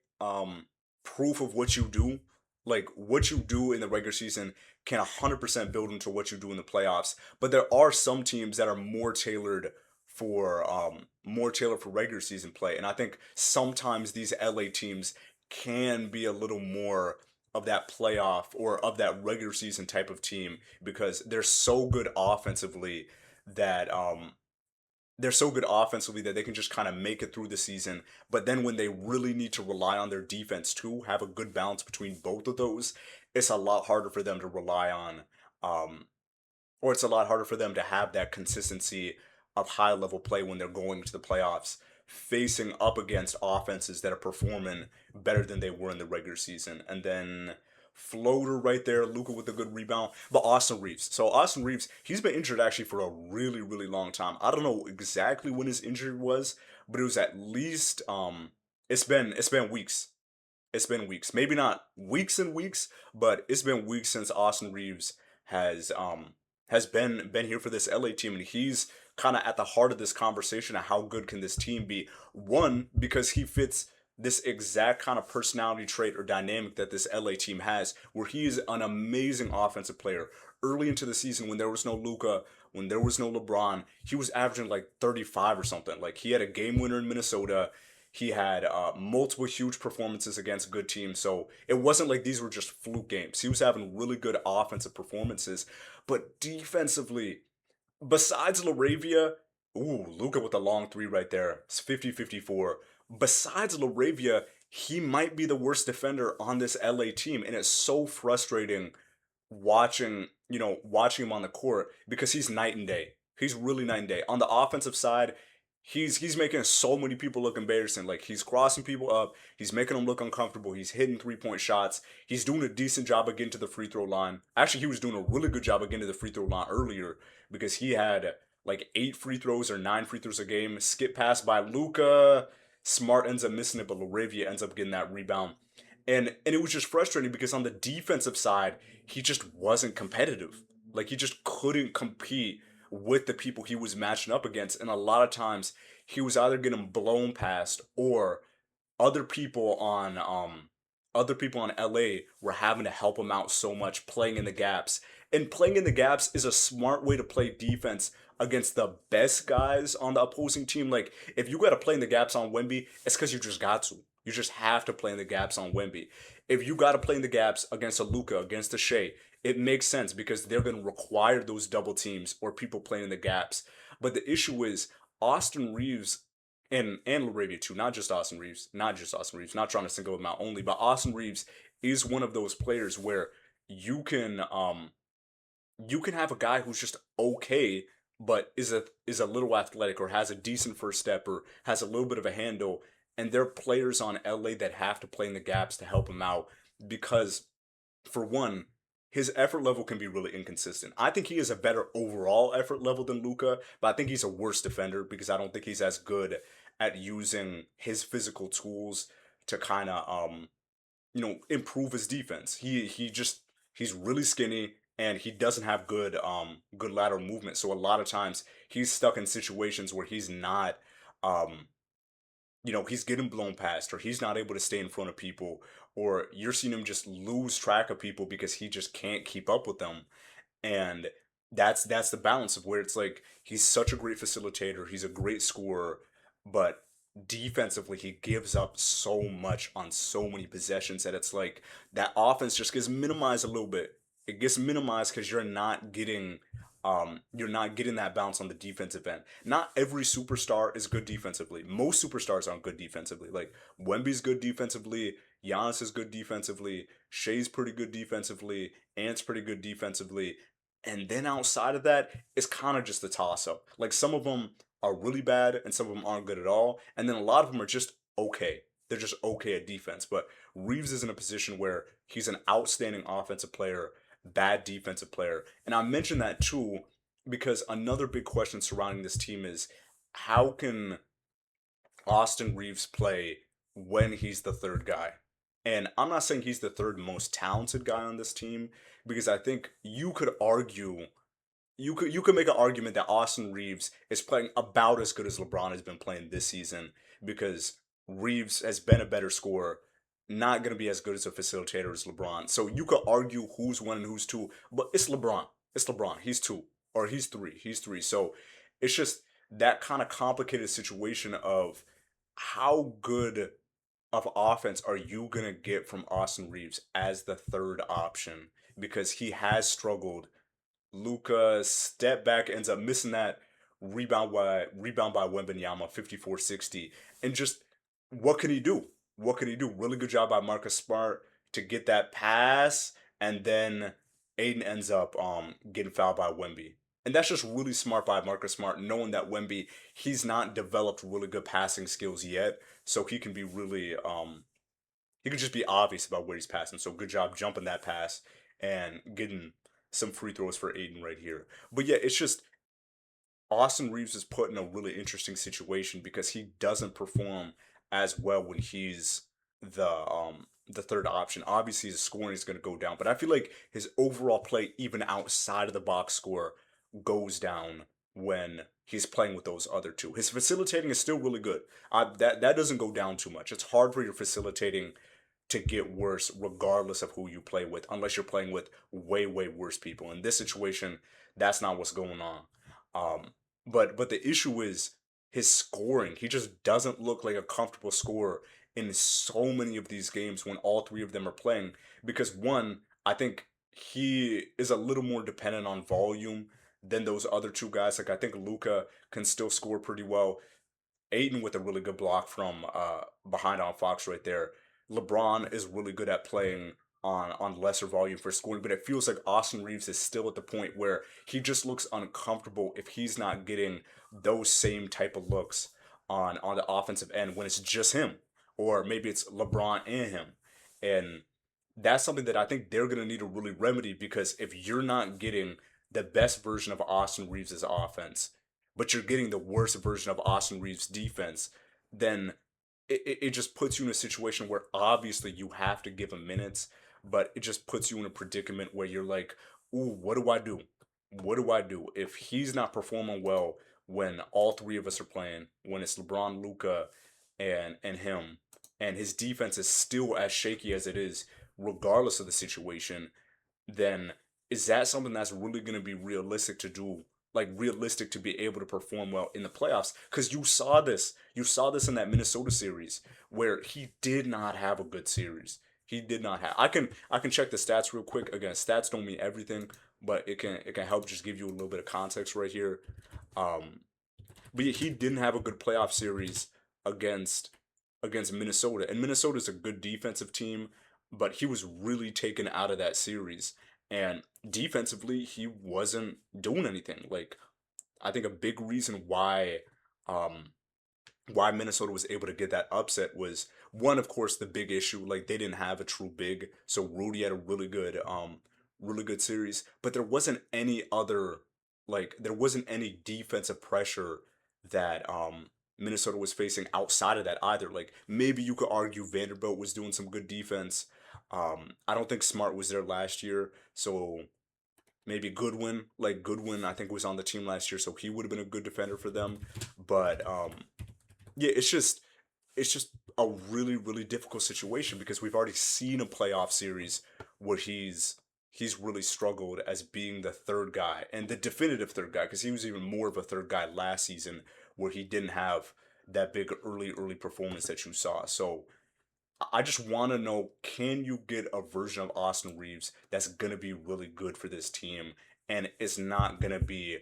proof of what you do. Like what you do in the regular season can 100% build into what you do in the playoffs. But there are some teams that are more tailored for regular season play. And I think sometimes these LA teams can be a little more of that playoff or of that regular season type of team because that they're so good offensively that they can just kind of make it through the season. But then when they really need to rely on their defense too, have a good balance between both of those, it's a lot harder for them to rely on, um, or it's a lot harder for them to have that consistency of high level play when they're going to the playoffs, facing up against offenses that are performing better than they were in the regular season. And then floater right there, Luca with a good rebound. But Austin Reeves. So Austin Reeves, he's been injured actually for a really, really long time. I don't know exactly when his injury was, but it was at least it's been weeks. It's been weeks. Maybe not weeks and weeks, but it's been weeks since Austin Reeves has been here for this LA team, and he's kind of at the heart of this conversation of how good can this team be. One, because he fits this exact kind of personality trait or dynamic that this LA team has, where he is an amazing offensive player. Early into the season, when there was no Luca, when there was no LeBron, he was averaging like 35 or something. Like he had a game winner in Minnesota. He had multiple huge performances against good teams. So it wasn't like these were just fluke games. He was having really good offensive performances. But defensively, besides Laravia, ooh, Luca with a long three right there. It's 50-54. Besides Laravia, he might be the worst defender on this LA team. And it's so frustrating watching him on the court because he's night and day. He's really night and day. On the offensive side, he's making so many people look embarrassing. Like he's crossing people up, he's making them look uncomfortable. He's hitting 3 point shots. He's doing a decent job of getting to the free throw line. Actually, he was doing a really good job of getting to the free throw line earlier because he had like 8 free throws or 9 free throws a game. Skip pass by Luca. Smart ends up missing it, but Laravia ends up getting that rebound. And it was just frustrating because on the defensive side, he just wasn't competitive. Like he just couldn't compete with the people he was matching up against. And a lot of times he was either getting blown past or other people on other people on LA were having to help him out so much playing in the gaps. And playing in the gaps is a smart way to play defense against the best guys on the opposing team. Like, if you got to play in the gaps on Wemby, it's because you just got to. You just have to play in the gaps on Wemby. If you got to play in the gaps against a Luka, against a Shea, it makes sense because they're going to require those double teams or people playing in the gaps. But the issue is Austin Reeves and Laravia too, not just Austin Reeves, not trying to single him out only, but Austin Reeves is one of those players where you can you can have a guy who's just okay, but is a little athletic or has a decent first step or has a little bit of a handle, and there are players on LA that have to play in the gaps to help him out because for one, his effort level can be really inconsistent. I think he has a better overall effort level than Luca, but I think he's a worse defender because I don't think he's as good at using his physical tools to kind of improve his defense. He's really skinny and he doesn't have good lateral movement. So a lot of times he's stuck in situations where he's not um he's getting blown past or he's not able to stay in front of people or you're seeing him just lose track of people because he just can't keep up with them. And that's the balance of where it's like he's such a great facilitator, he's a great scorer, but defensively he gives up so much on so many possessions that it's like that offense just gets minimized a little bit. It gets minimized because you're not getting that bounce on the defensive end. Not every superstar is good defensively. Most superstars aren't good defensively. Like Wemby's good defensively, Giannis is good defensively, Shea's pretty good defensively, Ant's pretty good defensively. And then outside of that, it's kind of just a toss up. Like some of them are really bad and some of them aren't good at all. And then a lot of them are just okay. They're just okay at defense. But Reeves is in a position where he's an outstanding offensive player, bad defensive player. And I mentioned that too because another big question surrounding this team is how can Austin Reeves play when he's the third guy? And I'm not saying he's the third most talented guy on this team because I think you could make an argument that Austin Reeves is playing about as good as LeBron has been playing this season because Reeves has been a better scorer, not going to be as good as a facilitator as LeBron. So you could argue who's one and who's two, but it's LeBron. It's LeBron. He's two or he's three. He's three. So it's just that kind of complicated situation of how good of offense are you going to get from Austin Reeves as the third option because he has struggled. Luca step back ends up missing that rebound by Wembanyama 54-60. And just what can he do? What can he do? Really good job by Marcus Smart to get that pass, and then Aiden ends up getting fouled by Wemby. And that's just really smart by Marcus Smart, knowing that Wemby, he's not developed really good passing skills yet, so he can be really he could just be obvious about where he's passing. So good job jumping that pass and getting some free throws for Aiden right here. But yeah, it's just Austin Reeves is put in a really interesting situation because he doesn't perform as well when he's the third option. Obviously his scoring is going to go down, but I feel like his overall play even outside of the box score goes down when he's playing with those other two. His facilitating is still really good. That doesn't go down too much. It's hard for your facilitating to get worse regardless of who you play with, unless you're playing with way worse people. In this situation, that's not what's going on. But the issue is his scoring. He just doesn't look like a comfortable scorer in so many of these games when all three of them are playing. Because one, I think he is a little more dependent on volume than those other two guys. Like I think Luca can still score pretty well. Aiden with a really good block from behind on Fox right there. LeBron is really good at playing on lesser volume for scoring, but it feels like Austin Reeves is still at the point where he just looks uncomfortable if he's not getting those same type of looks on the offensive end when it's just him, or maybe it's LeBron and him, and that's something that I think they're gonna need to really remedy because if you're not getting the best version of Austin Reeves' offense, but you're getting the worst version of Austin Reeves' defense, then it just puts you in a situation where obviously you have to give him minutes, but it just puts you in a predicament where you're like, ooh, what do I do? What do I do? If he's not performing well when all three of us are playing, when it's LeBron, Luca, and him, and his defense is still as shaky as it is, regardless of the situation, then is that something that's really going to be realistic to do? Like realistic to be able to perform well in the playoffs? Because you saw this in that Minnesota series where he did not have a good series. He did not have. I can check the stats real quick. Again, stats don't mean everything, but it can help just give you a little bit of context right here. Um, but he didn't have a good playoff series against Minnesota. And Minnesota's a good defensive team, but he was really taken out of that series. And defensively, he wasn't doing anything. Like I think a big reason um why Minnesota was able to get that upset was one, of course, the big issue. Like they didn't have a true big, so Rudy had a really good series. But there wasn't any other, like there wasn't any defensive pressure that Minnesota was facing outside of that either. Like maybe you could argue Vanderbilt was doing some good defense. I don't think Smart was there last year, so maybe Goodwin, I think was on the team last year, so he would have been a good defender for them. But yeah, it's just a really difficult situation because we've already seen a playoff series where he's really struggled as being the third guy and the definitive third guy because he was even more of a third guy last season where he didn't have that big early performance that you saw. So I just want to know, can you get a version of Austin Reeves that's going to be really good for this team and it's not going to be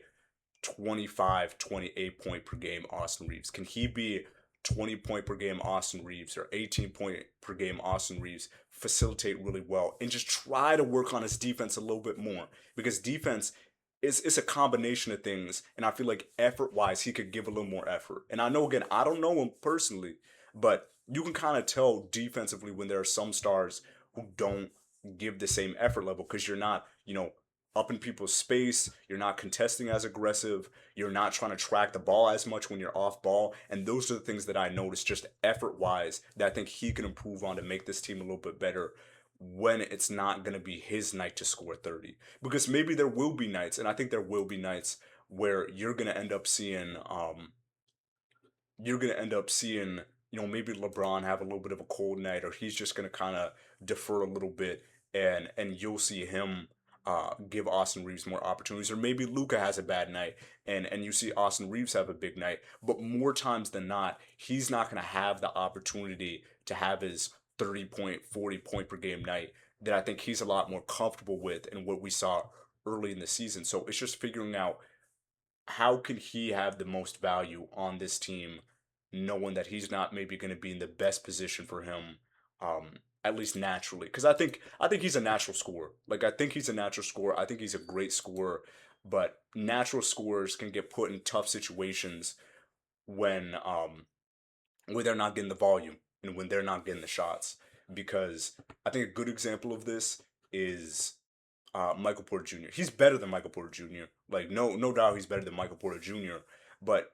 25, 28 point per game Austin Reeves? Can he be 20 point per game Austin Reeves or 18 point per game Austin Reeves, facilitate really well, and just try to work on his defense a little bit more? Because defense is a combination of things, and I feel like effort wise, he could give a little more effort. And I know, again, I don't know him personally, but you can kind of tell defensively when there are some stars who don't give the same effort level because you're not, up in people's space. You're not contesting as aggressive. You're not trying to track the ball as much when you're off ball. And those are the things that I noticed just effort wise that I think he can improve on to make this team a little bit better when it's not going to be his night to score 30. Because maybe there will be nights, and I think there will be nights where you're going to end up seeing, maybe LeBron have a little bit of a cold night, or he's just going to kind of defer a little bit, and you'll see him give Austin Reeves more opportunities, or maybe Luka has a bad night, and you see Austin Reeves have a big night. But more times than not, he's not going to have the opportunity to have his 30 point, 40 point per game night that I think he's a lot more comfortable with, and what we saw early in the season. So it's just figuring out how can he have the most value on this team, knowing that he's not maybe going to be in the best position for him, at least naturally. Because I think he's a natural scorer. Like I think he's a natural scorer. I think he's a great scorer, but natural scorers can get put in tough situations when when they're not getting the volume and when they're not getting the shots. Because I think a good example of this is Michael Porter Jr. He's better than Michael Porter Jr. Like no doubt he's better than Michael Porter Jr. But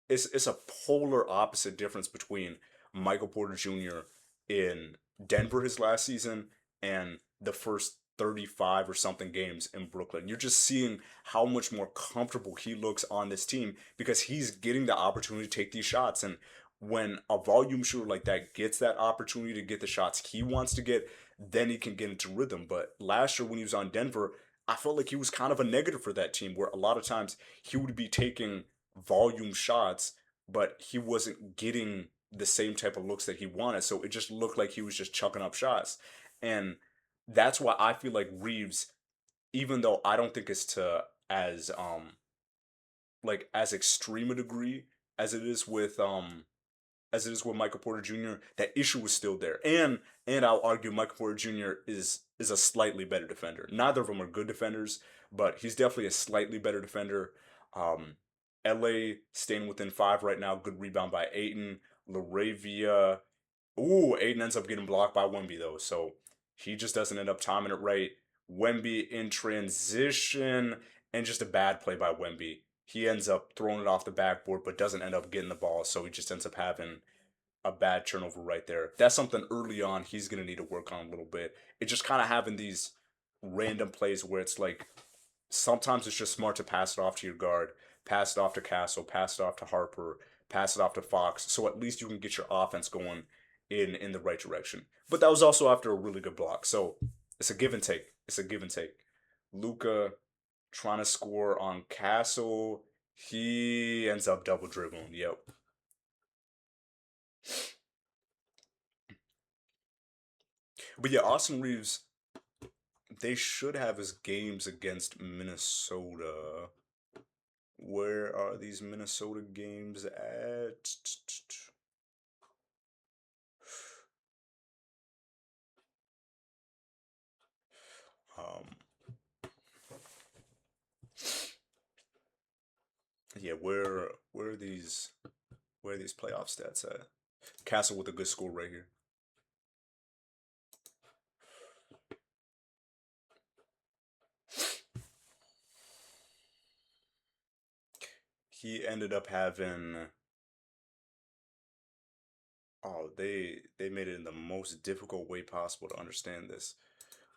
it's a polar opposite difference between Michael Porter Jr. in Denver his last season and the first 35 or something games in Brooklyn. You're just seeing how much more comfortable he looks on this team because he's getting the opportunity to take these shots. And when a volume shooter like that gets that opportunity to get the shots he wants to get, then he can get into rhythm. But last year when he was on Denver, I felt like he was kind of a negative for that team where a lot of times he would be taking volume shots, but he wasn't getting the same type of looks that he wanted. So it just looked like he was just chucking up shots. And that's why I feel like Reeves, even though I don't think it's to as extreme a degree as it is with Michael Porter Jr., that issue was still there. And I'll argue Michael Porter Jr. is a slightly better defender. Neither of them are good defenders, but he's definitely a slightly better defender. Um, LA staying within five right now. Good rebound by Aiton. Laravia. Ooh, Aiton ends up getting blocked by Wemby though, so he just doesn't end up timing it right. Wemby in transition and just a bad play by Wemby. He ends up throwing it off the backboard, but doesn't end up getting the ball, so he just ends up having a bad turnover right there. That's something early on he's gonna need to work on a little bit. It's just kind of having these random plays where it's like sometimes it's just smart to pass it off to your guard, pass it off to Castle, pass it off to Harper, pass it off to Fox, so at least you can get your offense going. in the right direction. But that was also after a really good block. So it's a give and take. It's a give and take. Luca trying to score on Castle. He ends up double dribbling. Yep. But yeah, Austin Reeves, they should have his games against Minnesota. Where are these Minnesota games at? Um, yeah, where are these playoff stats at? Castle with a good score right here. He ended up having they made it in the most difficult way possible to understand this.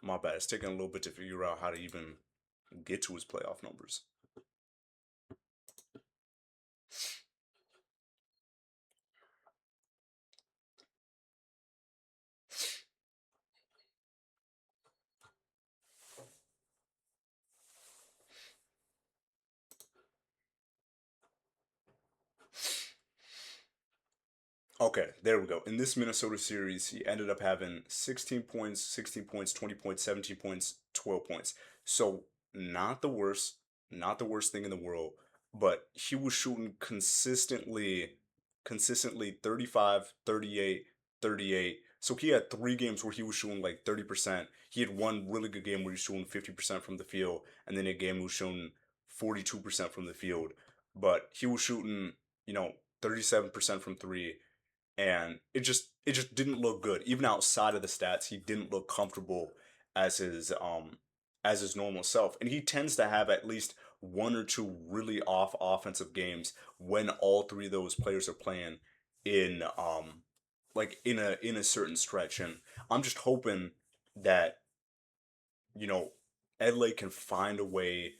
My bad. It's taking a little bit to figure out how to even get to his playoff numbers. Okay, there we go. In this Minnesota series, he ended up having 16 points, 16 points, 20 points, 17 points, 12 points. So, not the worst, not the worst thing in the world, but he was shooting consistently 35, 38, 38. So he had 3 games where he was shooting like 30%. He had one really good game where he was shooting 50% from the field, and then a game he was shooting 42% from the field. But he was shooting, 37% from three, and it just didn't look good. Even outside of the stats, he didn't look comfortable as his normal self. And he tends to have at least one or two really off offensive games when all three of those players are playing in like in a certain stretch. And I'm just hoping that you know, LA can find a way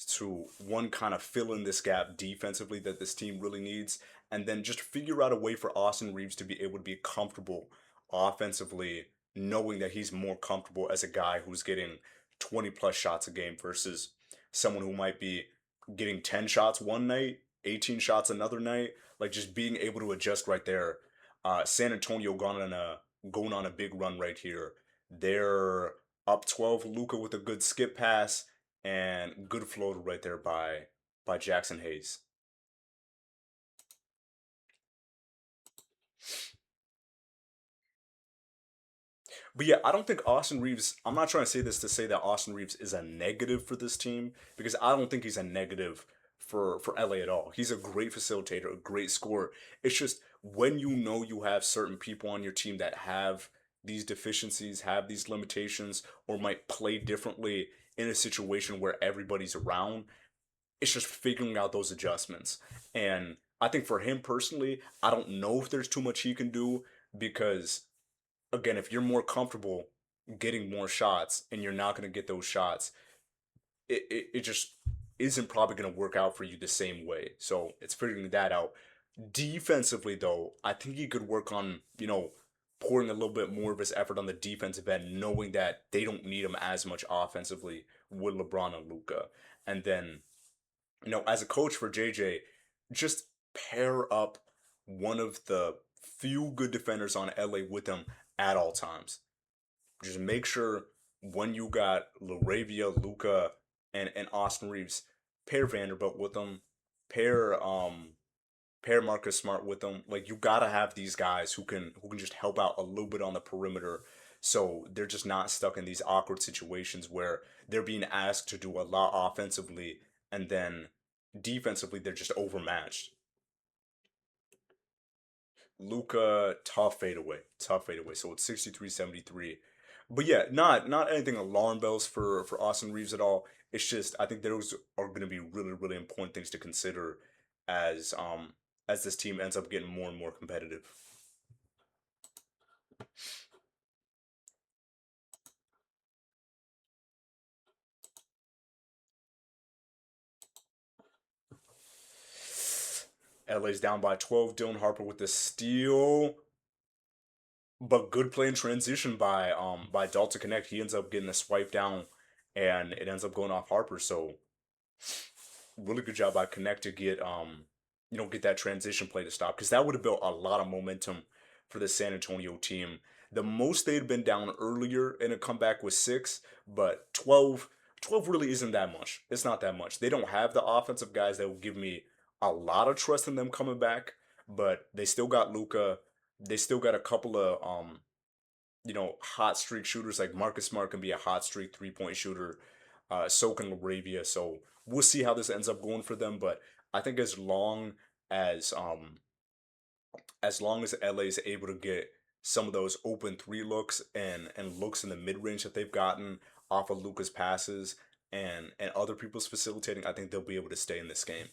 to one kind of fill in this gap defensively that this team really needs, and then just figure out a way for Austin Reeves to be able to be comfortable offensively, knowing that he's more comfortable as a guy who's getting 20 plus shots a game versus someone who might be getting 10 shots one night, 18 shots another night. Like just being able to adjust right there. San Antonio going on a big run right here. They're up 12. Luka with a good skip pass and good floater right there by Jackson Hayes. But yeah, I don't think Austin Reeves. I'm not trying to say this to say that Austin Reeves is a negative for this team because I don't think he's a negative for LA at all. He's a great facilitator, a great scorer. It's just when you know you have certain people on your team that have these deficiencies, have these limitations, or might play differently in a situation where everybody's around, it's just figuring out those adjustments. And I think for him personally, I don't know if there's too much he can do because again, if you're more comfortable getting more shots and you're not going to get those shots, it just isn't probably going to work out for you the same way. So it's figuring that out. Defensively, though, I think he could work on, pouring a little bit more of his effort on the defensive end, knowing that they don't need him as much offensively with LeBron and Luca. And then as a coach for JJ, just pair up one of the few good defenders on LA with him at all times. Just make sure when you got Laravia, Luca, and Austin Reeves, pair Vanderbilt with them, pair pair Marcus Smart with them. Like you gotta have these guys who can just help out a little bit on the perimeter, so they're just not stuck in these awkward situations where they're being asked to do a lot offensively and then defensively they're just overmatched. Luca, tough fadeaway. So it's 63-73. But yeah, not anything alarm bells for Austin Reeves at all. It's just I think those are going to be really really important things to consider as as this team ends up getting more and more competitive. LA's down by 12. Dylan Harper with the steal. but good play in transition by Dalton Connect. He ends up getting a swipe down, and it ends up going off Harper. So really good job by Connect to get get that transition play to stop, because that would have built a lot of momentum for the San Antonio team. The most they'd been down earlier in a comeback was six, but 12 really isn't that much. It's not that much. They don't have the offensive guys that will give me a lot of trust in them coming back, but they still got Luka. They still got a couple of hot streak shooters like Marcus Smart can be a hot streak 3-point shooter. So can Laravia. So we'll see how this ends up going for them. But I think as long as LA is able to get some of those open three looks and looks in the mid range that they've gotten off of Luca's passes and other people's facilitating, I think they'll be able to stay in this game.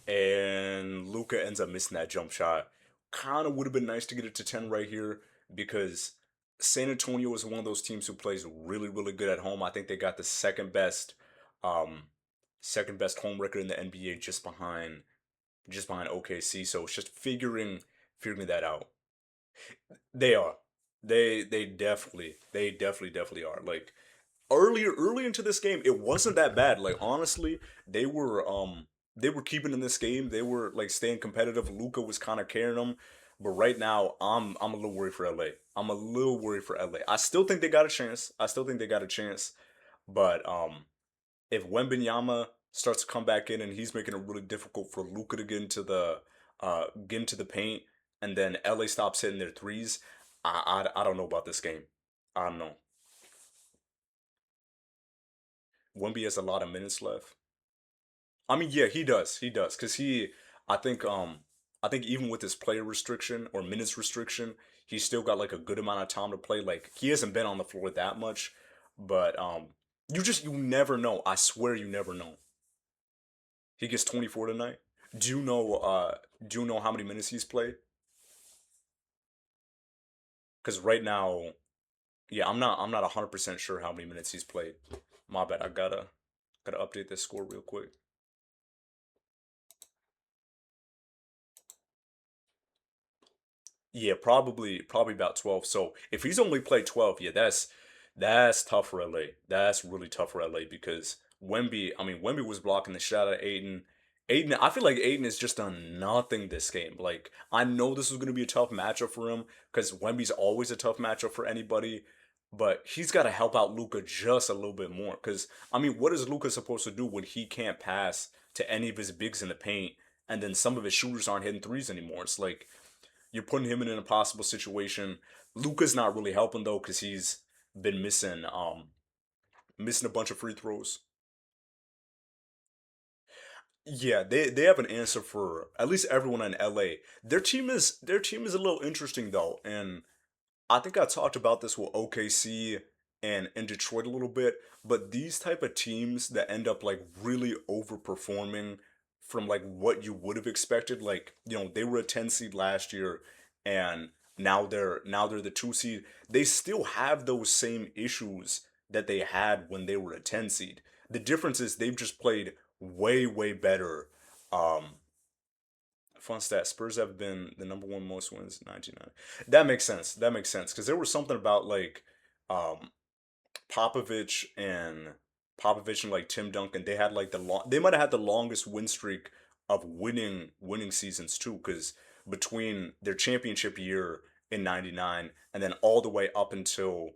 And Luca ends up missing that jump shot. Kind of would have been nice to get it to 10 right here, because San Antonio is one of those teams who plays really, really good at home. I think they got the um, second best home record in the NBA, just behind OKC. So it's just figuring that out. They are. They definitely are. Like early into this game, it wasn't that bad. Like honestly, they were they were keeping in this game. They were like staying competitive. Luca was kind of carrying them. But right now, I'm a little worried for LA. I'm a little worried for LA. I still think they got a chance. I still think they got a chance. But if Wembenyama starts to come back in and he's making it really difficult for Luca to get into the paint, and then LA stops hitting their threes, I don't know about this game. I don't know. Wemby has a lot of minutes left. I mean, yeah, he does. He does. Cause I think I think even with his player restriction or minutes restriction, he's still got like a good amount of time to play. Like he hasn't been on the floor that much, but you never know. I swear you never know. He gets 24 tonight. Do you know do you know how many minutes he's played? Cuz right now, yeah, I'm not 100% sure how many minutes he's played. My bad. I gotta update this score real quick. Yeah, probably about 12. So if he's only played 12, yeah, that's tough for LA. That's really tough for LA because Wemby was blocking the shot at Aiden. I feel like Aiden has just done nothing this game. Like I know this was going to be a tough matchup for him because Wemby's always a tough matchup for anybody, but he's got to help out Luca just a little bit more because what is Luca supposed to do when he can't pass to any of his bigs in the paint and then some of his shooters aren't hitting threes anymore? It's like you're putting him in an impossible situation. Luca's not really helping though because he's been missing a bunch of free throws. Yeah, they have an answer for at least everyone in LA. Their team is a little interesting though, and I think I talked about this with OKC and Detroit a little bit, but these type of teams that end up like really overperforming from like what you would have expected, like they were a 10 seed last year, and now they're the 2 seed. They still have those same issues that they had when they were a 10 seed. The difference is they've just played way better. Um, Fun stat: Spurs have been the number one most wins 1990. That makes sense. That makes sense because there was something about like um, Popovich and like Tim Duncan. They had like they might have had the longest win streak of winning seasons too. Because between their championship year in '99 and then all the way up until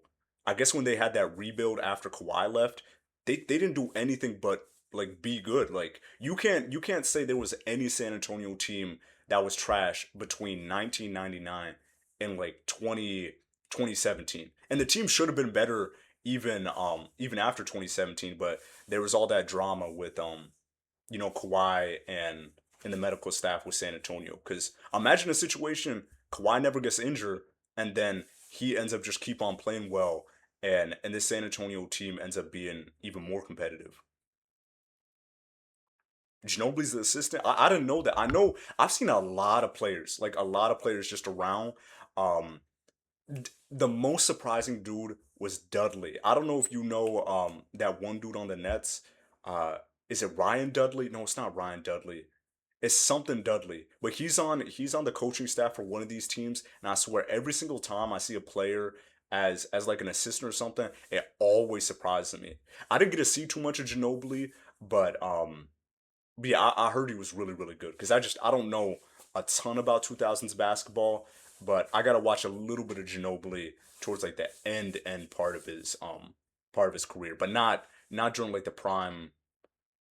I guess when they had that rebuild after Kawhi left, they didn't do anything but like be good. Like you can't say there was any San Antonio team that was trash between 1999 and like 2017. And the team should have been better even after 2017, but there was all that drama with Kawhi and the medical staff with San Antonio. Because imagine a situation Kawhi never gets injured, and then he ends up just keep on playing well, and this San Antonio team ends up being even more competitive. Ginobili's the assistant. I didn't know that. I know I've seen a lot of players, like a lot of players just around. Um, the most surprising dude was Dudley. I don't know if you know that one dude on the Nets. Uh, is it Ryan Dudley? No, it's not Ryan Dudley. It's something Dudley. But he's on the coaching staff for one of these teams, and I swear every single time I see a player as like an assistant or something, it always surprises me. I didn't get to see too much of Ginobili, but yeah, I heard he was really good because I don't know a ton about 2000s basketball, but I gotta watch a little bit of Ginobili towards like the end part of his career, but not during like the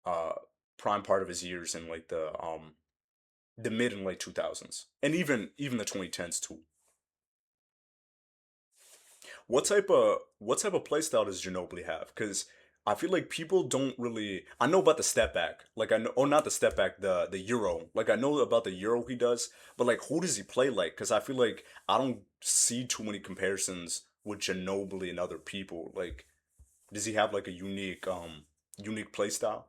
uh prime part of his years in like the mid and late 2000s and even the 2010s too. What type of play style does Ginobili have? Because I feel like people don't really. I know about the step back, like I know, or not the step back, the Euro. Like I know about the Euro he does, but like who does he play like? Because I feel like I don't see too many comparisons with Ginobili and other people. Like, does he have like a unique play style?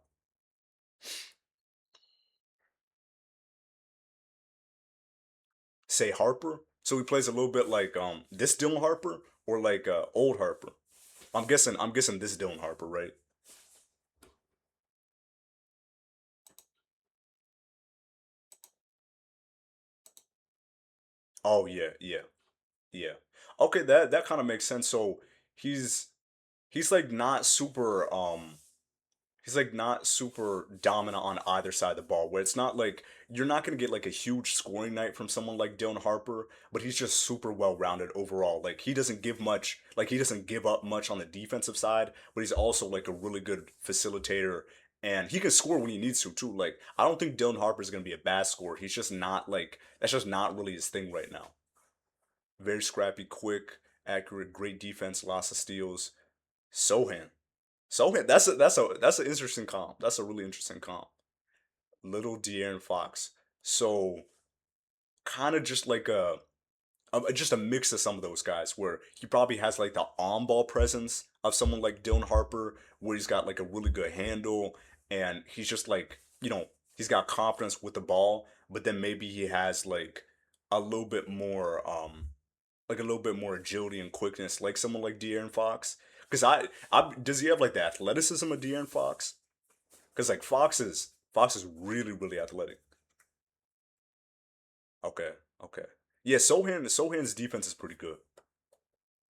Say Harper, so he plays a little bit like this Dylan Harper or like old Harper. I'm guessing this Dylan Harper, right? Oh yeah. Yeah. Okay, that kind of makes sense. So he's he's like not super he's like not super dominant on either side of the ball. Where it's not like you're not gonna get like a huge scoring night from someone like Dylan Harper, but he's just super well rounded overall. Like he doesn't give up much on the defensive side, but he's also like a really good facilitator. And he can score when he needs to too. Like I don't think Dylan Harper is gonna be a bad scorer. He's just not like that's just not really his thing right now. Very scrappy, quick, accurate, great defense, lots of steals. Sohan. Sohan, that's an interesting comp. That's a really interesting comp. Little De'Aaron Fox. So kind of just like just a mix of some of those guys where he probably has like the on ball presence of someone like Dylan Harper, where he's got like a really good handle and he's just like, he's got confidence with the ball, but then maybe he has a little bit more, like a little bit more agility and quickness, like someone like De'Aaron Fox. Because does he have like the athleticism of De'Aaron Fox? Because like Fox is really really athletic. Okay, okay. Yeah, Sohan's defense is pretty good.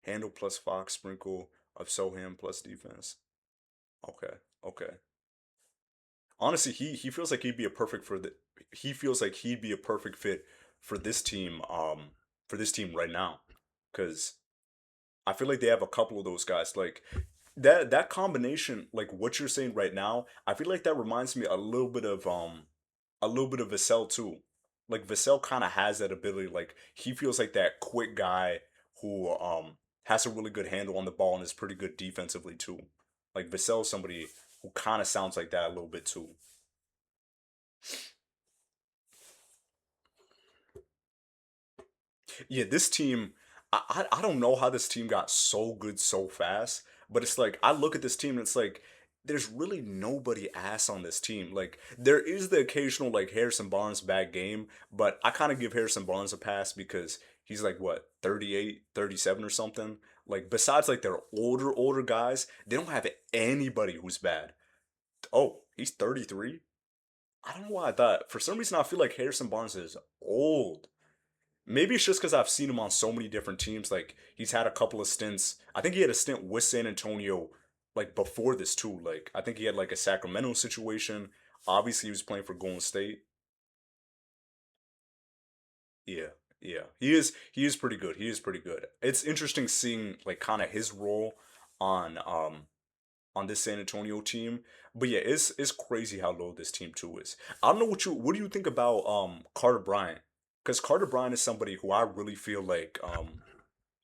Handle plus Fox, sprinkle of Sohan plus defense. Okay, okay. Honestly, he feels like he'd be a perfect for the he feels like he'd be a perfect fit for this team right now cuz I feel like they have a couple of those guys like that combination like what you're saying right now. I feel like that reminds me a little bit of Vassell too. Like Vassell kind of has that ability. Like he feels like that quick guy who has a really good handle on the ball and is pretty good defensively too. Like Vassell's somebody who kind of sounds like that a little bit too. Yeah, this team, I don't know how this team got so good so fast, but it's like I look at this team and it's like there's really nobody ass on this team. Like there is the occasional like Harrison Barnes bad game, but I kind of give Harrison Barnes a pass because he's like what 38, 37 or something. Like besides like their older guys, they don't have anybody who's bad. Oh, he's 33? I don't know why I thought. For some reason I feel like Harrison Barnes is old. Maybe it's just because I've seen him on so many different teams. Like he's had a couple of stints. I think he had a stint with San Antonio, like before this too. Like I think he had like a Sacramento situation. Obviously, he was playing for Golden State. Yeah, yeah, he is pretty good. He is pretty good. It's interesting seeing like kind of his role on on this San Antonio team. But yeah, it's crazy how low this team too is. I don't know what do you think about Carter Bryant? Because Carter Bryant is somebody who I really feel like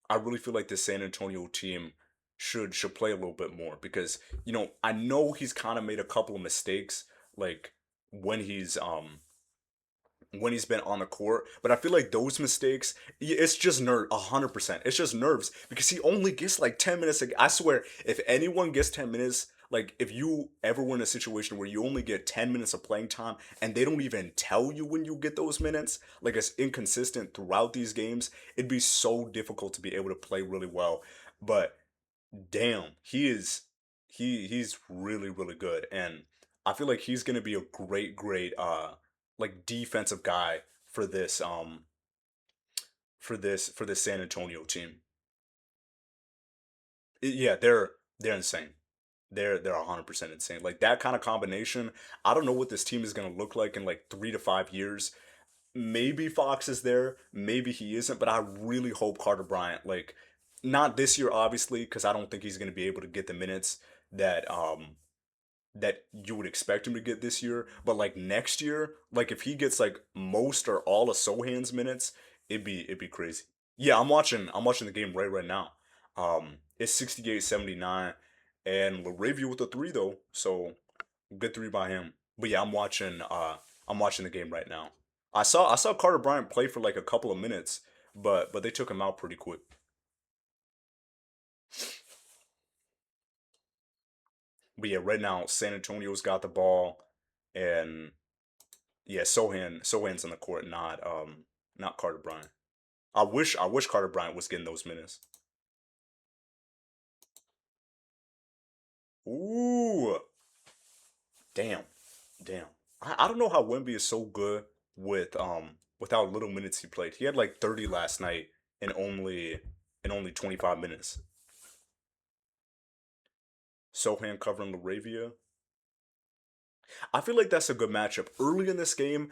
the San Antonio team should play a little bit more because I know he's kind of made a couple of mistakes like when he's been on the court, but I feel like those mistakes, it's just 100%. It's just nerves because he only gets like 10 minutes. I swear, if anyone gets 10 minutes, like if you ever were in a situation where you only get 10 minutes of playing time and they don't even tell you when you get those minutes, like it's inconsistent throughout these games, it'd be so difficult to be able to play really well. But damn, he's really really good, and I feel like he's gonna be a great like defensive guy for this San Antonio team. Yeah, they're insane. They're 100% insane. Like that kind of combination. I don't know what this team is gonna look like in like 3 to 5 years. Maybe Fox is there, maybe he isn't, but I really hope Carter Bryant, like, not this year, obviously, because I don't think he's going to be able to get the minutes that that you would expect him to get this year. But like next year, like if he gets like most or all of Sohan's minutes, it'd be crazy. Yeah, I'm watching the game right now. It's 68-79, and Laravia with a three though, so good three by him. But yeah, I'm watching the game right now. I saw Carter Bryant play for like a couple of minutes, but they took him out pretty quick. But yeah, right now San Antonio's got the ball, and yeah, Sohan's on the court, not Carter Bryant. I wish Carter Bryant was getting those minutes. Ooh, damn, damn. I don't know how Wemby is so good with how little minutes he played. He had like 30 last night in only 25 minutes. Sohan covering Laravia. I feel like that's a good matchup. Early in this game,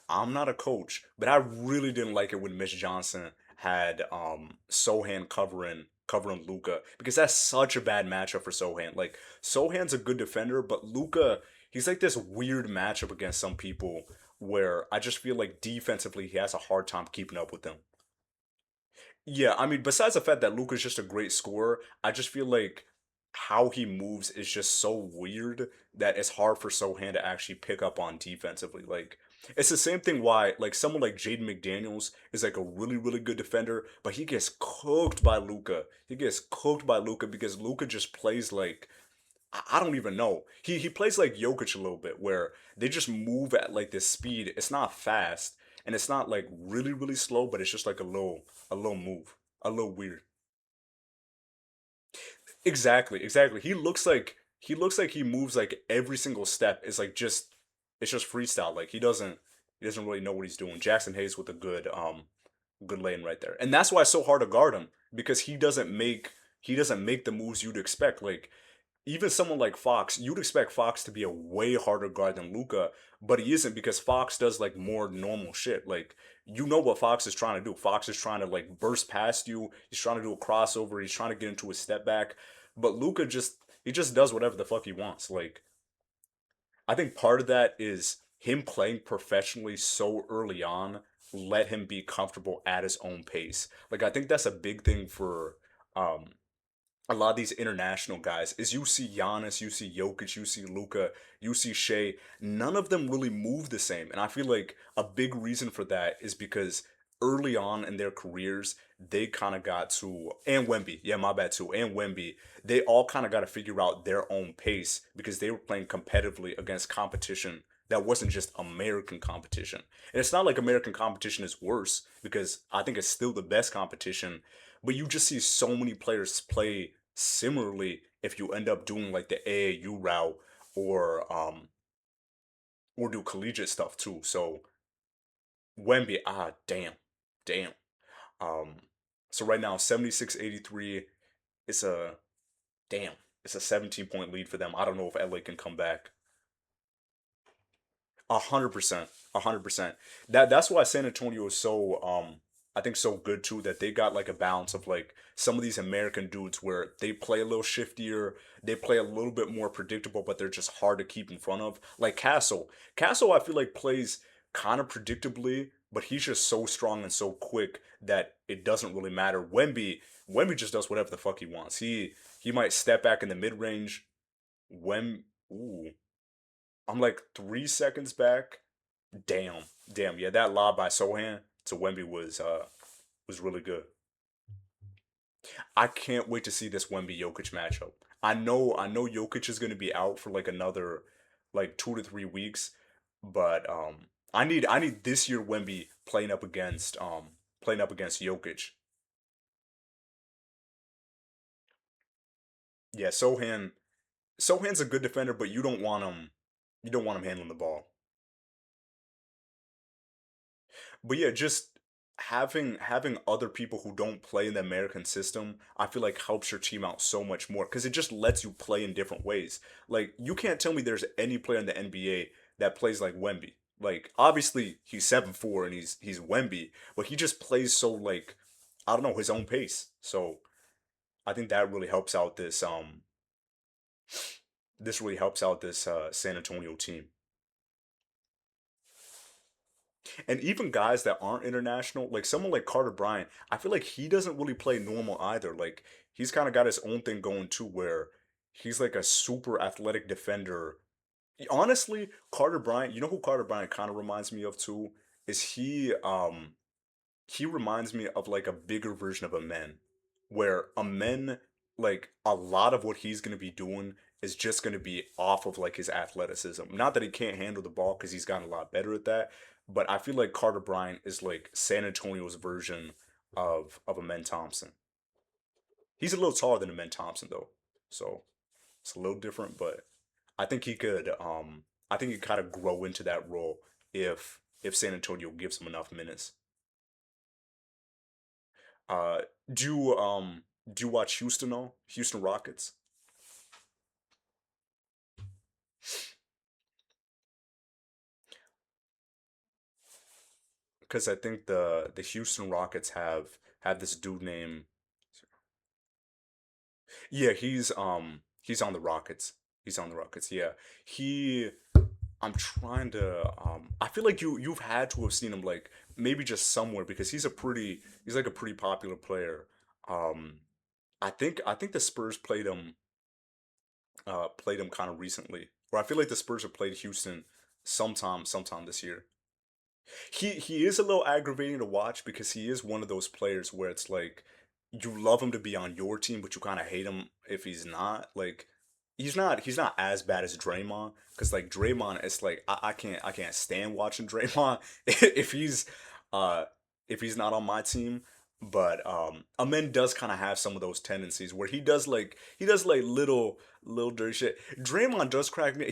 I'm not a coach, but I really didn't like it when Mitch Johnson had Sohan covering Luka because that's such a bad matchup for Sohan. Like Sohan's a good defender, but Luka, he's like this weird matchup against some people where I just feel like defensively he has a hard time keeping up with them. Yeah, I mean, besides the fact that Luka's just a great scorer, I just feel like how he moves is just so weird that it's hard for Sohan to actually pick up on defensively. Like, It's the same thing why like someone like Jaden McDaniels is like a really really good defender, but he gets cooked by Luca. He gets cooked by Luca because Luca just plays like I don't even know. He plays like Jokic a little bit, where they just move at like this speed. It's not fast and it's not like really really slow, but it's just like a little move, a little weird. Exactly, exactly. He looks like he moves like every single step is like just it's just freestyle. Like he doesn't really know what he's doing. Jackson Hayes with a good lane right there. And that's why it's so hard to guard him because he doesn't make the moves you'd expect. Like even someone like Fox, you'd expect Fox to be a way harder guard than Luca, but he isn't because Fox does like more normal shit. Like you know what Fox is trying to do. Fox is trying to like burst past you. He's trying to do a crossover. He's trying to get into a step back. But Luca just does whatever the fuck he wants. Like I think part of that is him playing professionally so early on let him be comfortable at his own pace. Like I think that's a big thing for um a lot of these international guys is you see Giannis, you see Jokic, you see Luka, you see Shea. None of them really move the same, and I feel like a big reason for that is because early on in their careers they kind of got to and Wemby, yeah, my bad too, and Wemby, they all kind of got to figure out their own pace because they were playing competitively against competition that wasn't just American competition. And it's not like American competition is worse because I think it's still the best competition, but you just see so many players play similarly if you end up doing like the AAU route or do collegiate stuff too. So Wemby, damn. Um so right now 76-83, it's a damn, it's a 17-point lead for them. I don't know if LA can come back. 100%, 100%. That's why San Antonio is so I think so good too that they got like a balance of like some of these American dudes where they play a little shiftier, they play a little bit more predictable, but they're just hard to keep in front of. Like Castle. Castle I feel like plays kind of predictably, but he's just so strong and so quick that it doesn't really matter. Wemby just does whatever the fuck he wants. He might step back in the mid range. Ooh, I'm like 3 seconds back. Damn, damn, yeah, that lob by Sohan to Wemby was really good. I can't wait to see this Wemby Jokic matchup. I know Jokic is gonna be out for like another like 2 to 3 weeks, but I need this year Wemby playing up against Jokic. Yeah, Sohan's a good defender, but you don't want him handling the ball. But yeah, just having other people who don't play in the American system, I feel like helps your team out so much more because it just lets you play in different ways. Like you can't tell me there's any player in the NBA that plays like Wemby. Like obviously he's 7'4" and he's Wemby, but he just plays so like I don't know his own pace. So I think that really helps out this San Antonio team. And even guys that aren't international, like someone like Carter Bryant, I feel like he doesn't really play normal either. Like he's kind of got his own thing going too, where he's like a super athletic defender. Honestly, Carter Bryant, you know who Carter Bryant kind of reminds me of too? Is he reminds me of like a bigger version of a men, where a men like a lot of what he's gonna be doing is just gonna be off of like his athleticism. Not that he can't handle the ball because he's gotten a lot better at that, but I feel like Carter Bryant is like San Antonio's version of a Men Thompson. He's a little taller than a Men Thompson though, so it's a little different. But I think he could I think he kind of grow into that role if San Antonio gives him enough minutes. Uh, do you do you watch Houston though? Houston Rockets? Because I think the Houston Rockets have this dude named yeah he's on the Rockets. He's on the Rockets. Yeah, he. I'm trying to. I feel like you've had to have seen him like maybe just somewhere because he's like a pretty popular player. Um, I think the Spurs played him kind of recently, or I feel like the Spurs have played Houston sometime this year. He is a little aggravating to watch because he is one of those players where it's like you love him to be on your team, but you kind of hate him if he's not. Like he's not as bad as Draymond because like Draymond, it's like I can't stand watching Draymond if he's uh if he's not on my team. But Amen does kind of have some of those tendencies where he does like little dirty shit. Draymond does crack me.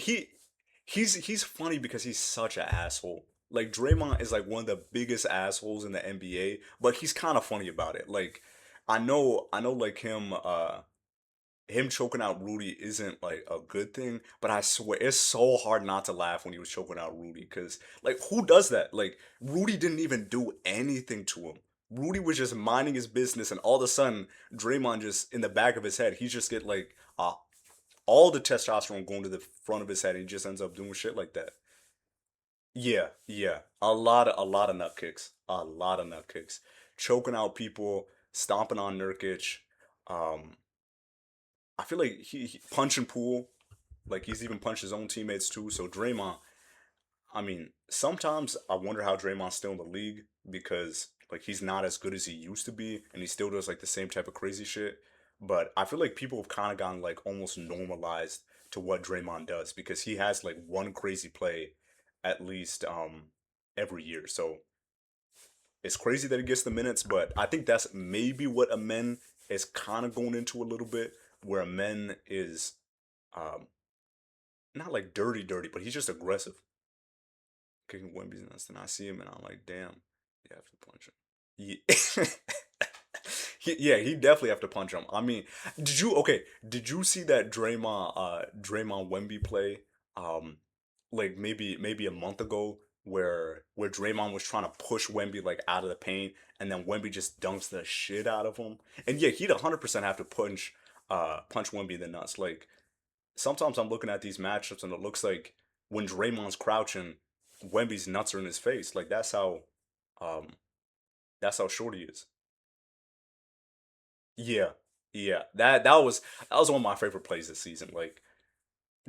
He's funny because he's such an asshole. Like Draymond is like one of the biggest assholes in the NBA, but he's kind of funny about it. Like I know like him choking out Rudy isn't like a good thing, but I swear it's so hard not to laugh when he was choking out Rudy cuz like who does that? Like Rudy didn't even do anything to him. Rudy was just minding his business and all of a sudden Draymond just in the back of his head, he just get like all the testosterone going to the front of his head and he just ends up doing shit like that. Yeah, yeah. A lot of nut kicks. A lot of nut kicks. Choking out people, stomping on Nurkic. Um, I feel like he punching pool. Like he's even punched his own teammates too. So Draymond, I mean, sometimes I wonder how Draymond's still in the league because like he's not as good as he used to be, and he still does like the same type of crazy shit. But I feel like people have kind of gotten like almost normalized to what Draymond does because he has like one crazy play at least every year. So it's crazy that he gets the minutes, but I think that's maybe what Amen is kind of going into a little bit, where Amen is um not like dirty dirty, but he's just aggressive kicking Wemby's nuts, and I see him and I'm like, damn, you have to punch him. Yeah. Yeah, he definitely have to punch him. I mean, did you see that Draymond Wemby play um like maybe a month ago where Draymond was trying to push Wemby like out of the paint and then Wemby just dunks the shit out of him. And yeah, he'd 100% have to punch Wemby in the nuts. Like sometimes I'm looking at these matchups and it looks like when Draymond's crouching, Wemby's nuts are in his face. Like um that's how short he is. Yeah. Yeah. That was one of my favorite plays this season. Like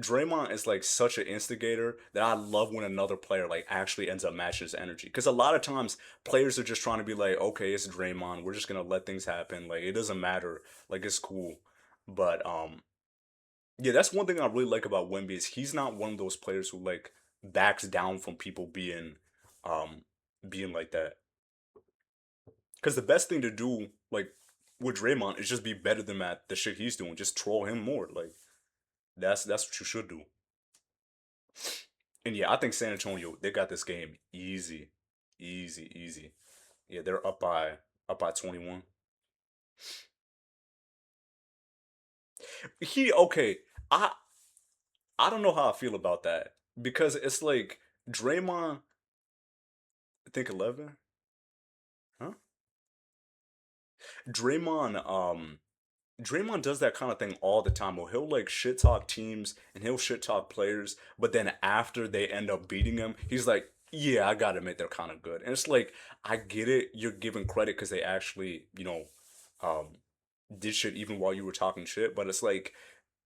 Draymond is like such an instigator that I love when another player like actually ends up matching his energy. Because a lot of times players are just trying to be like, okay, it's Draymond. We're just gonna let things happen. Like it doesn't matter. Like it's cool. But yeah, that's one thing I really like about Wemby is he's not one of those players who like backs down from people um being like that. Because the best thing to do like with Draymond is just be better than at the shit he's doing. Just troll him more. Like that's what you should do. And yeah, I think San Antonio they got this game easy, easy, easy. Yeah, they're up by 21. He okay. I I don't know how I feel about that because it's like Draymond. I think 11. Huh? Draymond. Draymond does that kind of thing all the time where he'll like shit talk teams and he'll shit talk players, but then after they end up beating him, he's like, "Yeah, I gotta admit they're kind of good." And it's like, I get it, you're giving credit because they actually, um, did shit even while you were talking shit, but it's like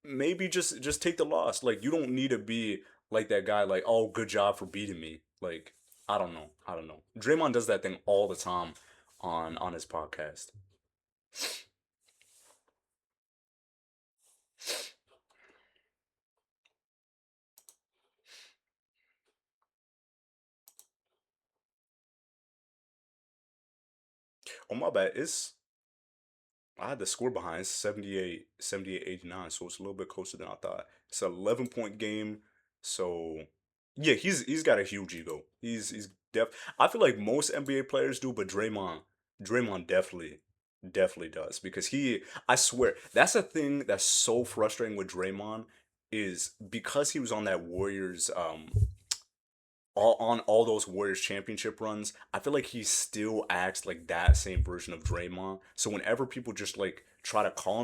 maybe just take the loss. Like you don't need to be like that guy. Like, oh, good job for beating me. Like I don't know. Draymond does that thing all the time on his podcast. Oh my bad. I had the score behind. It's 78, 89, so it's a little bit closer than I thought. It's an 11-point game. So yeah, he's got a huge ego. He's def I feel like most NBA players do, but Draymond definitely does because I swear that's a thing that's so frustrating with Draymond is because he was on that Warriors all those Warriors championship runs, I feel like he still acts like that same version of Draymond. So whenever people just like try to call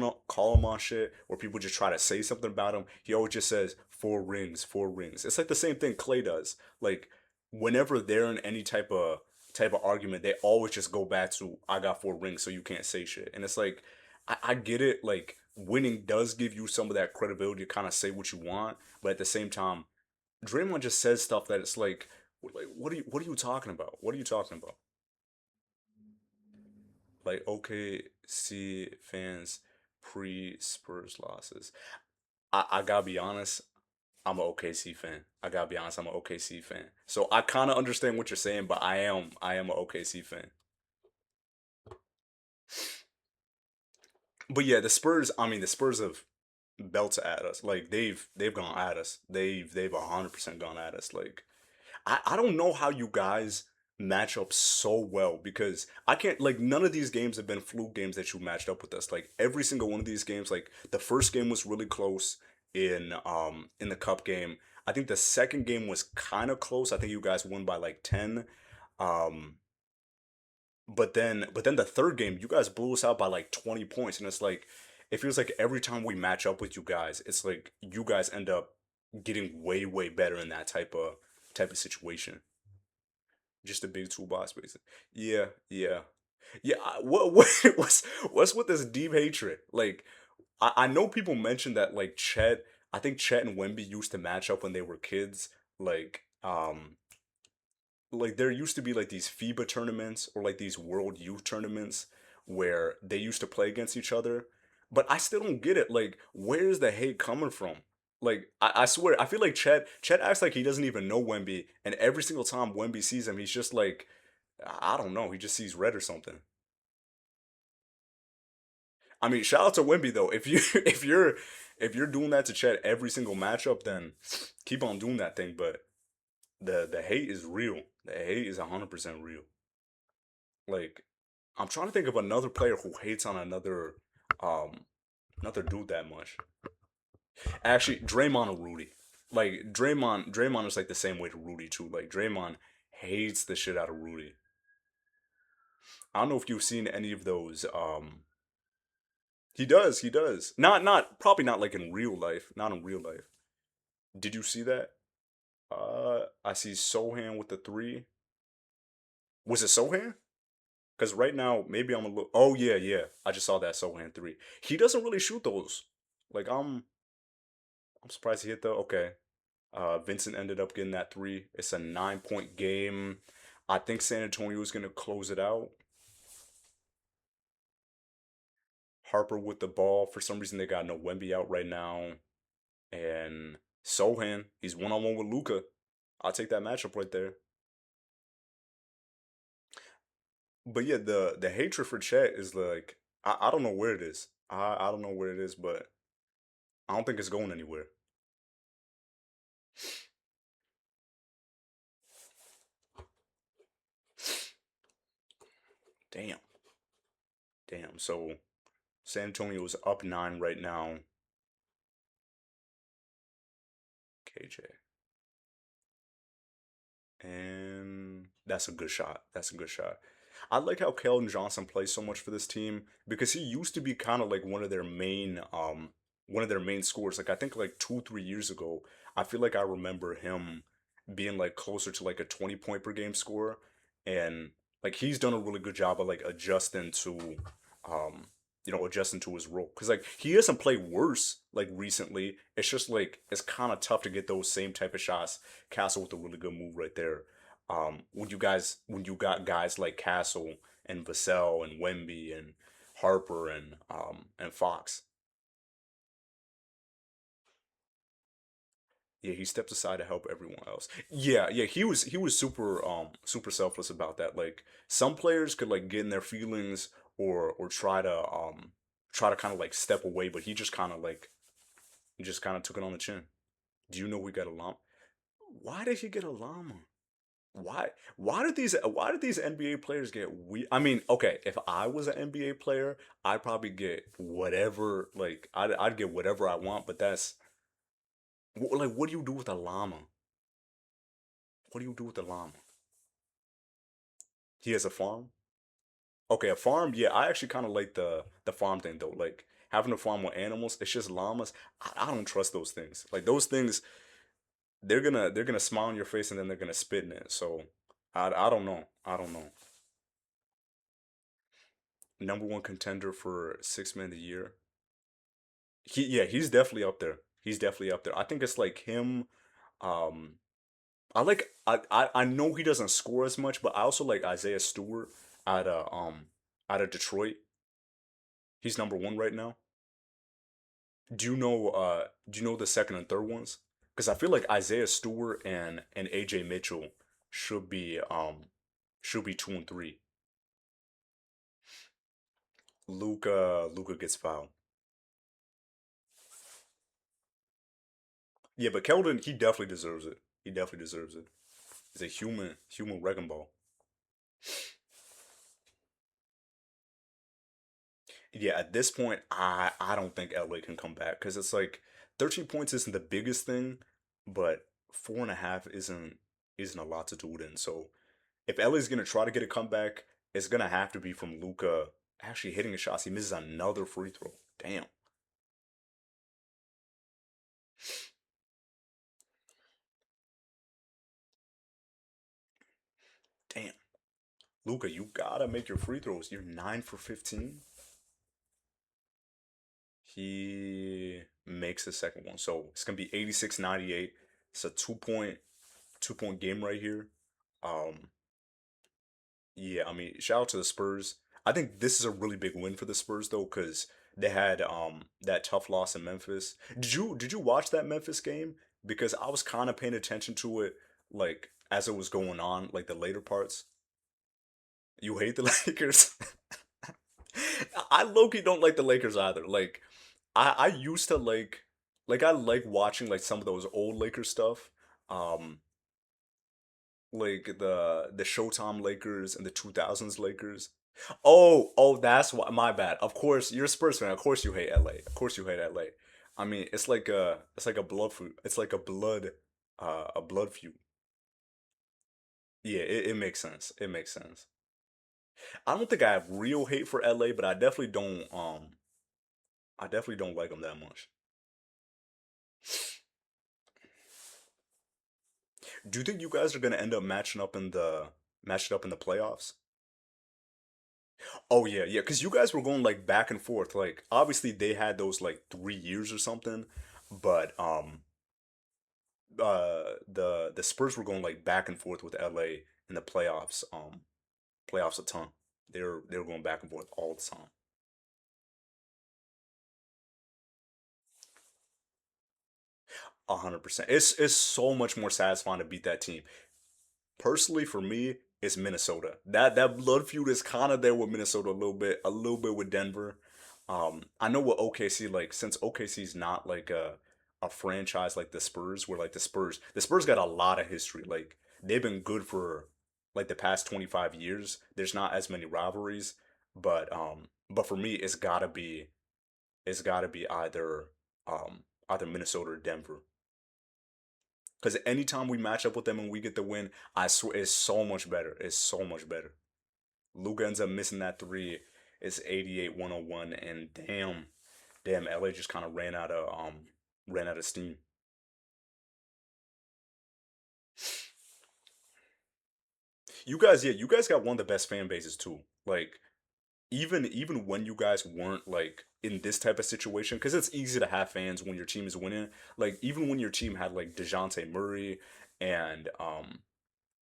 him on shit, or people just try to say something about him, he always just says 4 rings, 4 rings. It's like the same thing Clay does. Like whenever they're in any type of argument, they always just go back to I got 4 rings, so you can't say shit. And it's like I get it. Like winning does give you some of that credibility to kind of say what you want, but at the same time Draymond just says stuff that it's like Like, what are you talking about? What are you talking about? Like, OKC fans pre Spurs losses. I gotta be honest. I'm an OKC fan. I gotta be honest. I'm an OKC fan. So I kind of understand what you're saying, but I am an OKC fan. But yeah, the Spurs. I mean, the Spurs have belted at us. Like they've gone at us. They've 100% gone at us. Like I don't know how you guys match up so well because I can't like none of these games have been fluke games that you matched up with us. Like every single one of these games, like the first game was really close in the cup game. I think the second game was kind of close. I think you guys won by like 10. Um but then the third game, you guys blew us out by like 20 points and it's like it feels like every time we match up with you guys, it's like you guys end up getting way better in that type of situation. Just a big toolbox, basically. Yeah, yeah, yeah. What's with this deep hatred? Like, I know people mentioned that like Chet. I think Chet and Wemby used to match up when they were kids. Like there used to be like these FIBA tournaments or like these World Youth tournaments where they used to play against each other. But I still don't get it. Like, where's the hate coming from? Like, I swear, I feel like Chet acts like he doesn't even know Wemby, and every single time Wemby sees him, he's just like, I don't know, he just sees red or something. I mean, shout out to Wemby though. If you if you're doing that to Chet every single matchup, then keep on doing that thing. But the hate is real. The hate is 100% real. Like, I'm trying to think of another player who hates on um another dude that much. Actually, Draymond or Rudy. Like Draymond is like the same way to Rudy too. Like Draymond hates the shit out of Rudy. I don't know if you've seen any of those. He does. Not probably not like in real life. Not in real life. Did you see that? I see Sohan with the three. Was it Sohan? Because right now, maybe I'm a little. Oh yeah, yeah. I just saw that Sohan three. He doesn't really shoot those. Like I'm surprised he hit though. Okay. Vincent ended up getting that three. It's a 9 point game. I think San Antonio is gonna close it out. Harper with the ball. For some reason, they got no Wemby out right now. And Sohan, he's 1-on-one with Luka. I'll take that matchup right there. But yeah, the hatred for Chet is like I don't know where it is. I don't know where it is, but I don't think it's going anywhere. Damn, damn. So San Antonio is up 9 right now. KJ. And that's a good shot. That's a good shot. I like how Keldon Johnson plays so much for this team because he used to be kind of like one of their main scorers. Like I think like 2, 3 years ago, I feel like I remember him being like closer to like a 20 point per game scorer. And like he's done a really good job of like um adjusting to his role. Cause like he hasn't played worse like recently. It's just like it's kind of tough to get those same type of shots. Castle with a really good move right there. When you got guys like Castle and Vassell and Wemby and Harper and Fox. Yeah, he stepped aside to help everyone else. Yeah, yeah, he was super selfless about that. Like some players could like get in their feelings or try to kind of like step away, but he just kind of took it on the chin. Do you know we got a llama? Why did he get a llama? Why did these NBA players get we I mean, okay, if I was an NBA player, I'd probably get whatever like I'd get whatever I want, but that's like what do you do with a llama? What do you do with a llama? He has a farm? Okay, a farm, yeah, I actually kind of like the farm thing though. Like having a farm with animals, it's just llamas. I don't trust those things. Like those things, they're gonna smile on your face and then they're gonna spit in it. So I don't know. I don't know. Number one contender for six man of the year. He's definitely up there. He's definitely up there. I think it's like him. Um, I know he doesn't score as much, but I also like Isaiah Stewart out of Detroit. He's number one right now. Do you know the second and third ones? Because I feel like Isaiah Stewart and AJ Mitchell should be should be two and three. Luca gets fouled. Yeah, but Keldon, he definitely deserves it. He definitely deserves it. He's a human wrecking ball. Yeah, at this point, I don't think LA can come back because it's like 13 points isn't the biggest thing, but 4.5 isn't a lot to do it in. So if LA's gonna try to get a comeback, it's gonna have to be from Luca actually hitting a shot. He misses another free throw. Damn, damn. Luca, you gotta make your free throws. You're 9 for 15. He makes the second one. So it's gonna be 86-98. It's a two point game right here. Um, yeah, I mean, shout out to the Spurs. I think this is a really big win for the Spurs though, because they had that tough loss in Memphis. Did you watch that Memphis game? Because I was kind of paying attention to it like as it was going on, like the later parts. You hate the Lakers. I low-key don't like the Lakers either. Like I used to I like watching like some of those old Lakers stuff. Um like the Showtime Lakers and the 2000s Lakers. Oh, that's why. My bad. Of course, you're a Spurs fan. Of course, you hate LA. Of course, you hate LA. I mean, it's like a blood feud. It's like a blood feud. Yeah, it makes sense. It makes sense. I don't think I have real hate for LA, but I definitely don't like them that much. Do you think you guys are gonna end up matching up in the playoffs? Oh yeah, yeah, because you guys were going like back and forth. Like obviously they had those like 3 years or something, but the Spurs were going like back and forth with LA in the playoffs a ton. They were going back and forth all the time. 100%. It's so much more satisfying to beat that team. Personally, for me, it's Minnesota. That blood feud is kind of there with Minnesota a little bit with Denver. I know what OKC like since OKC's not like a franchise like the Spurs, where like the Spurs got a lot of history. Like they've been good for like the past 25 years. There's not as many rivalries, but for me, it's gotta be either Minnesota or Denver. Because anytime we match up with them and we get the win, I swear it's so much better. It's so much better. Luka ends up missing that three. It's 88-101, and damn, LA just kind of ran out of steam. You guys got one of the best fan bases too. Like even when you guys weren't like in this type of situation, because it's easy to have fans when your team is winning. Like even when your team had like Dejounte Murray and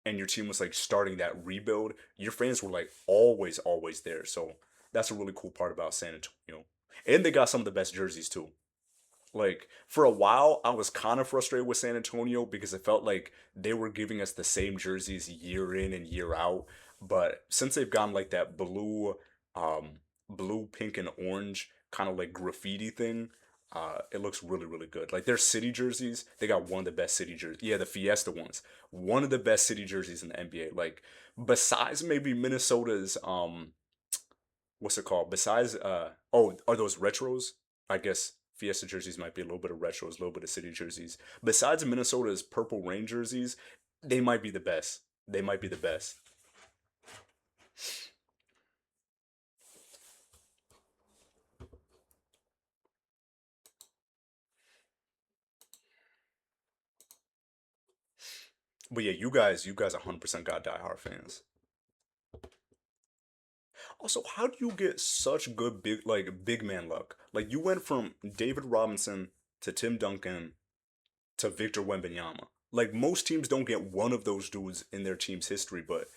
your team was like starting that rebuild, your fans were like always there. So that's a really cool part about San Antonio. And they got some of the best jerseys too. Like for a while, I was kind of frustrated with San Antonio because it felt like they were giving us the same jerseys year in and year out. But since they've gotten like that blue, pink, and orange kind of like graffiti thing, it looks really good. Like their city jerseys, they got one of the best city jerseys. Yeah, the Fiesta ones, one of the best city jerseys in the NBA. Like besides maybe Minnesota's what's it called? Besides, are those retros? I guess Fiesta jerseys might be a little bit of retros, a little bit of city jerseys. Besides Minnesota's Purple Rain jerseys, they might be the best. They might be the best. But yeah, you guys 100% got diehard fans. Also, how do you get such good big man luck? Like you went from David Robinson to Tim Duncan to Victor Wembanyama. Like most teams don't get one of those dudes in their team's history, but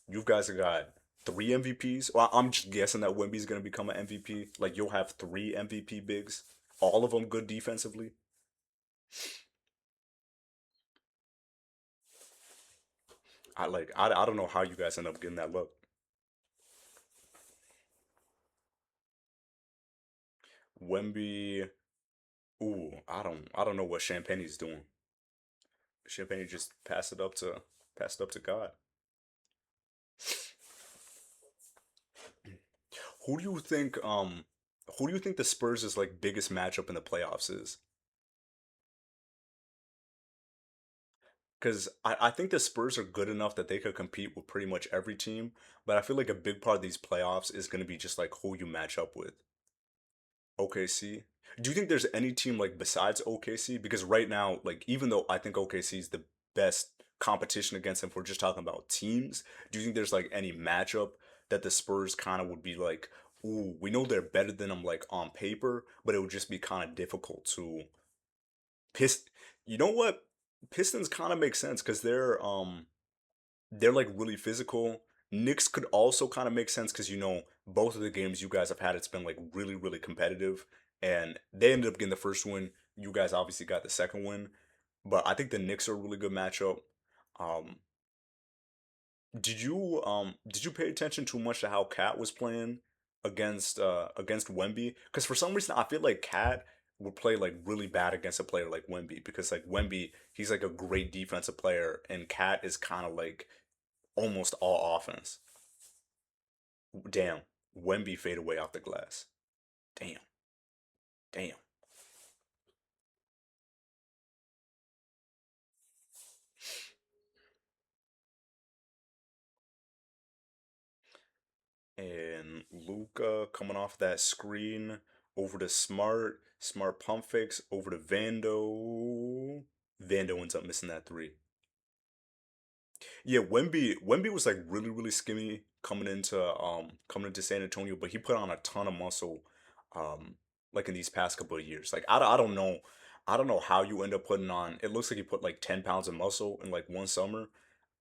you guys have got three MVPs. Well, I'm just guessing that Wemby's gonna become an MVP. Like you'll have three MVP bigs, all of them good defensively. I don't know how you guys end up getting that look. Wemby, ooh, I don't know what Champagne's doing. Champagne just pass it up to God. Who do you think who do you think the Spurs' like biggest matchup in the playoffs is? Because I think the Spurs are good enough that they could compete with pretty much every team, but I feel like a big part of these playoffs is going to be just like who you match up with. OKC. Do you think there's any team like besides OKC? Because right now, like even though I think OKC is the best competition against them, if we're just talking about teams, do you think there's like any matchup that the Spurs kind of would be like, ooh, we know they're better than them like on paper, but it would just be kind of difficult to Pist. You know what? Pistons kind of make sense because they're like really physical. Knicks could also kind of make sense because both of the games you guys have had, it's been like really competitive, and they ended up getting the first win. You guys obviously got the second win, but I think the Knicks are a really good matchup. Um, did you pay attention too much to how Cat was playing against Wemby? Because for some reason I feel like Cat would play like really bad against a player like Wemby because like Wemby he's like a great defensive player and Cat is kind of like almost all offense. Damn, Wemby fade away off the glass. Damn, damn. And Luka coming off that screen over to Smart, Smart pump fakes over to Vando. Vando ends up missing that three. Yeah, Wemby was like really skinny coming into San Antonio, but he put on a ton of muscle um like in these past couple of years. Like I don't know how you end up putting on it looks like he put like 10 pounds of muscle in like one summer,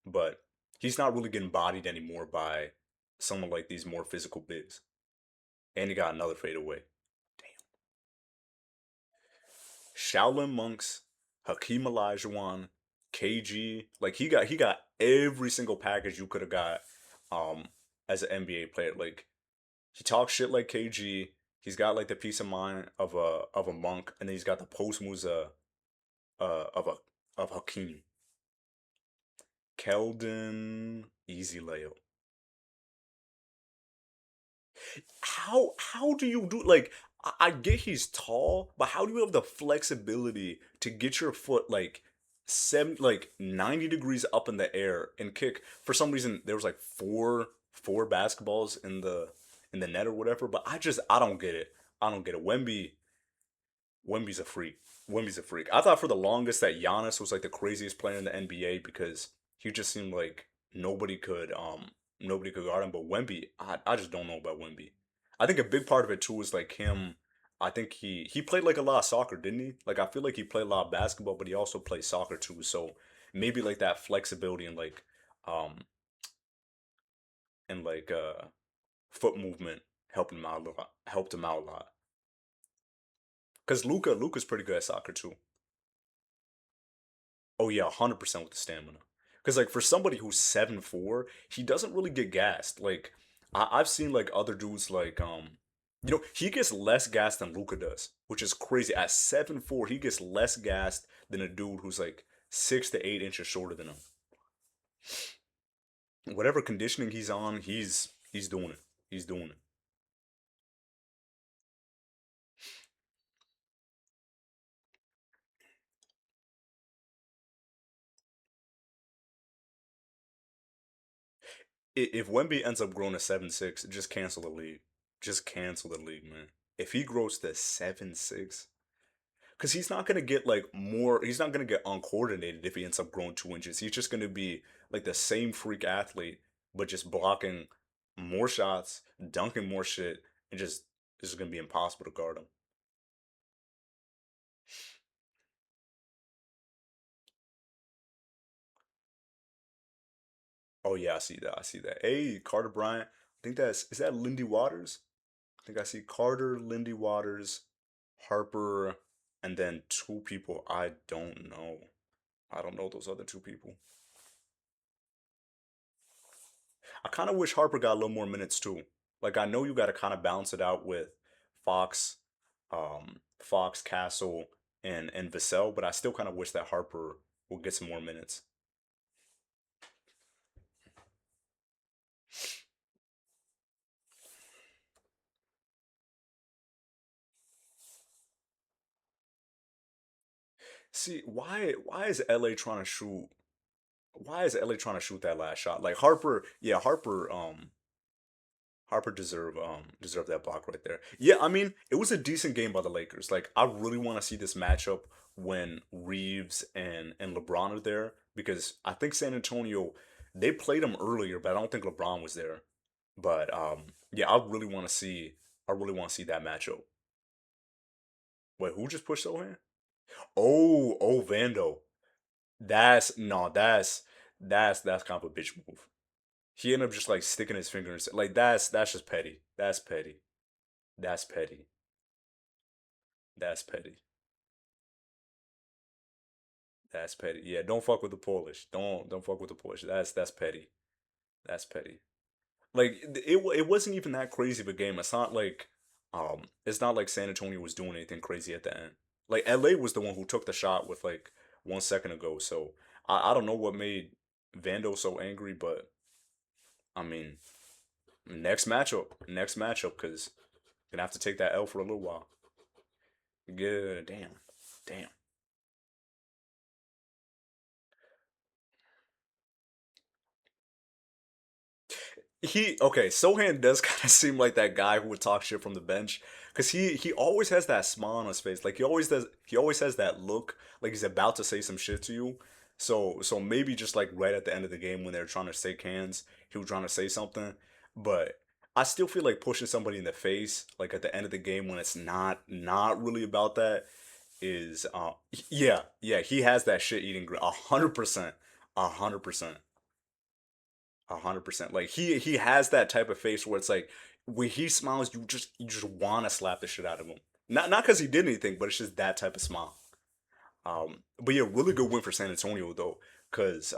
but he's not really getting bodied anymore by someone like these more physical bigs. And he got another fadeaway. Damn. Shaolin Monks, Hakeem Olajuwon, KG. Like he got every single package you could have got um as an NBA player. Like he talks shit like KG. He's got like the peace of mind of a monk, and then he's got the post moves of a of Hakeem. Keldon, easy layup. How do you do like I get he's tall, but how do you have the flexibility to get your foot like 90 degrees up in the air and kick? For some reason there was like four basketballs in the net or whatever, but I don't get it. I don't get it. Wemby's a freak. Wemby's a freak. I thought for the longest that Giannis was like the craziest player in the NBA because he just seemed like nobody could guard him. But Wemby, I just don't know about Wemby. I think a big part of it too is like him. I think he played like a lot of soccer, didn't he? Like I feel like he played a lot of basketball, but he also played soccer too. So maybe like that flexibility um and foot movement helped him out a lot. Cause Luca's pretty good at soccer too. Oh yeah, 100% with the stamina. Because like for somebody who's 7'4", he doesn't really get gassed. Like I've seen like other dudes like he gets less gas than Luca does, which is crazy. At 7'4", he gets less gassed than a dude who's like 6 to 8 inches shorter than him. Whatever conditioning he's on, he's doing it. He's doing it. If Wemby ends up growing to 7'6", just cancel the league. Just cancel the league, man. If he grows to 7'6", because he's not gonna get like more. He's not gonna get uncoordinated if he ends up growing 2 inches. He's just gonna be like the same freak athlete, but just blocking more shots, dunking more shit, and just it's just gonna be impossible to guard him. Oh yeah, I see that. I see that. Hey, Carter Bryant. I think that's is that Lindy Waters? I think I see Carter, Lindy Waters, Harper, and then two people I don't know. I don't know those other two people. I kind of wish Harper got a little more minutes too. Like I know you got to kind of balance it out with Fox, Fox, Castle, and Vassell, but I still kind of wish that Harper will get some more minutes. See, why is LA trying to shoot? Why is LA trying to shoot that last shot? Like Harper, yeah, Harper deserve that block right there. Yeah, I mean, it was a decent game by the Lakers. Like I really want to see this matchup when Reeves and LeBron are there because I think San Antonio they played them earlier, but I don't think LeBron was there. But yeah, I really want to see that matchup. Wait, who just pushed Sohan? Oh, Vando. That's no, that's kind of a bitch move. He ended up just like sticking his fingers. Like that's just petty. That's petty. That's petty. That's petty. That's petty. Yeah, don't fuck with the Polish. Don't fuck with the Polish. That's petty. That's petty. Like it wasn't even that crazy of a game. It's not like San Antonio was doing anything crazy at the end. Like LA was the one who took the shot with like 1 second ago. So I don't know what made Vando so angry, but I mean next matchup, because gonna have to take that L for a little while. Yeah, damn, damn. He okay. Sohan does kind of seem like that guy who would talk shit from the bench, because he always has that smile on his face. Like he always does. He always has that look like he's about to say some shit to you. So maybe just like right at the end of the game when they're trying to shake hands, he was trying to say something. But I still feel like pushing somebody in the face like at the end of the game when it's not really about that is yeah, he has that shit eating 100%, 100%. 100%. Like he has that type of face where it's like when he smiles, you just want to slap the shit out of him. Not because he did anything, but it's just that type of smile. But yeah, really good win for San Antonio though, because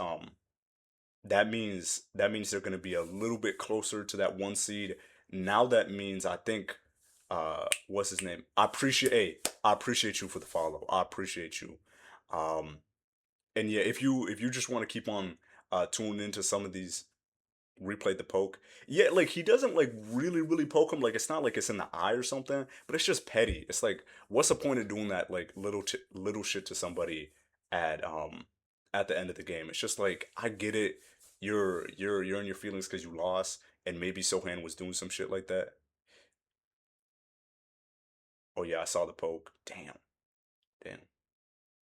that means they're gonna be a little bit closer to that one seed. Now that means I think what's his name? I appreciate you for the follow. I appreciate you. Um, and yeah, if you just want to keep on tuning into some of these replayed the poke. Yeah, like he doesn't like really poke him. Like it's not like it's in the eye or something, but it's just petty. It's like, what's the point of doing that like little shit to somebody at at the end of the game? It's just like I get it. You're in your feelings because you lost, and maybe Sohan was doing some shit like that. Oh yeah, I saw the poke. Damn.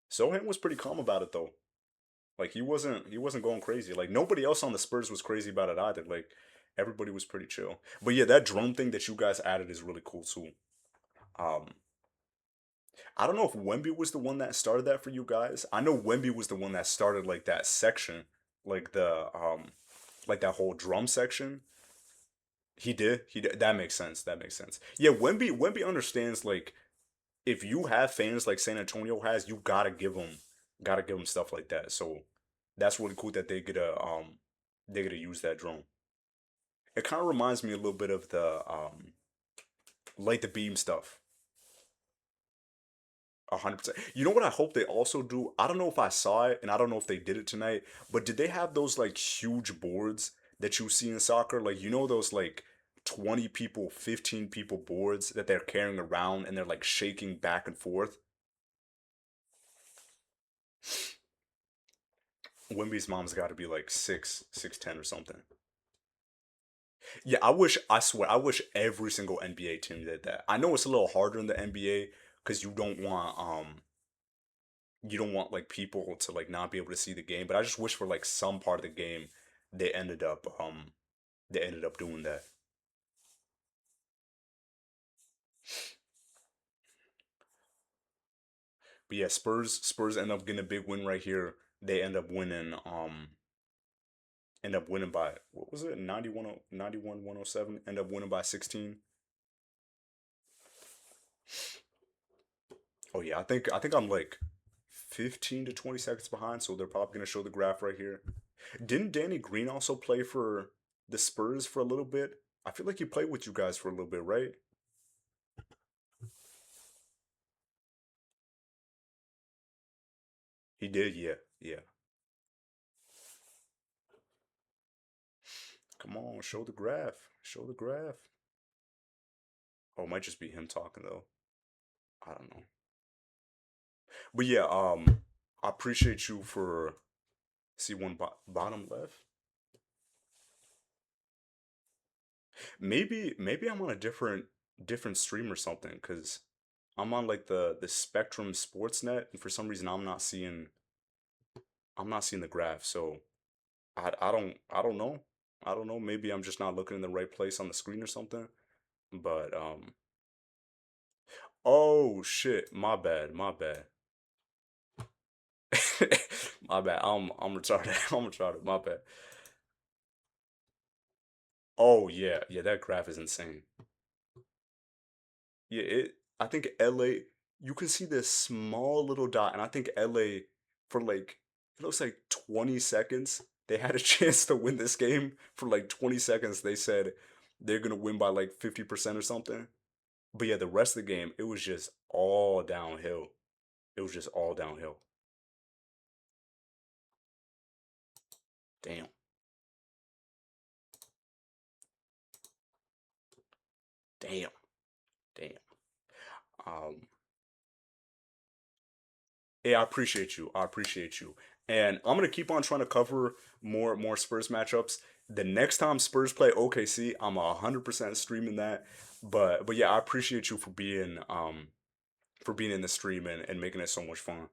Sohan was pretty calm about it though. Like he wasn't going crazy. Like nobody else on the Spurs was crazy about it either. Like everybody was pretty chill. But yeah, that drum thing that you guys added is really cool too. Um, I don't know if Wemby was the one that started that for you guys. I know Wemby was the one that started like that section, like like that whole drum section. He did. He did. That makes sense. That makes sense. Yeah, Wemby understands like if you have fans like San Antonio has, you gotta give them stuff like that. So that's really cool that they get to use that drone. It kind of reminds me a little bit of the light the beam stuff. 100%. You know what I hope they also do? I don't know if I saw it and I don't know if they did it tonight, but did they have those like huge boards that you see in soccer? Like those like 20 people, 15 people boards that they're carrying around and they're like shaking back and forth. Wimby's mom's got to be like 6'10" or something. Yeah, I swear, I wish every single NBA team did that. I know it's a little harder in the NBA because you don't want like people to like not be able to see the game, but I just wish for like some part of the game they ended up um they ended up doing that. But yeah, Spurs end up getting a big win right here. They end up winning End up winning by what was it? 91 107. End up winning by 16. Oh yeah, I think I'm like 15 to 20 seconds behind, so they're probably gonna show the graph right here. Didn't Danny Green also play for the Spurs for a little bit? I feel like he played with you guys for a little bit, right? He did, yeah, yeah. Come on, show the graph. Show the graph. Oh, it might just be him talking though. I don't know. But yeah, I appreciate you for see one bottom left. Maybe I'm on a different stream or something because I'm on like the Spectrum Sportsnet, and for some reason I'm not seeing the graph. So I don't know. I don't know. Maybe I'm just not looking in the right place on the screen or something. But oh shit, my bad, my bad. I'm retarded. I'm retarded. My bad. Oh yeah, yeah. That graph is insane. Yeah, I think LA, you can see this small little dot, and I think LA for like it looks like 20 seconds, they had a chance to win this game. For like 20 seconds, they said they're gonna win by like 50% or something. But yeah, the rest of the game, it was just all downhill. It was just all downhill. Damn, damn, damn. Um, Yeah, I appreciate you. I appreciate you. And I'm gonna keep on trying to cover more Spurs matchups. The next time Spurs play OKC, I'm 100% streaming that. But yeah, I appreciate you for being in the stream and making it so much fun.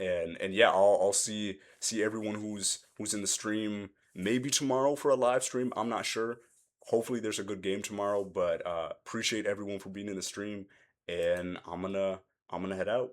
And yeah, I'll see everyone who's in the stream maybe tomorrow for a live stream. I'm not sure. Hopefully there's a good game tomorrow, but appreciate everyone for being in the stream and I'm gonna head out.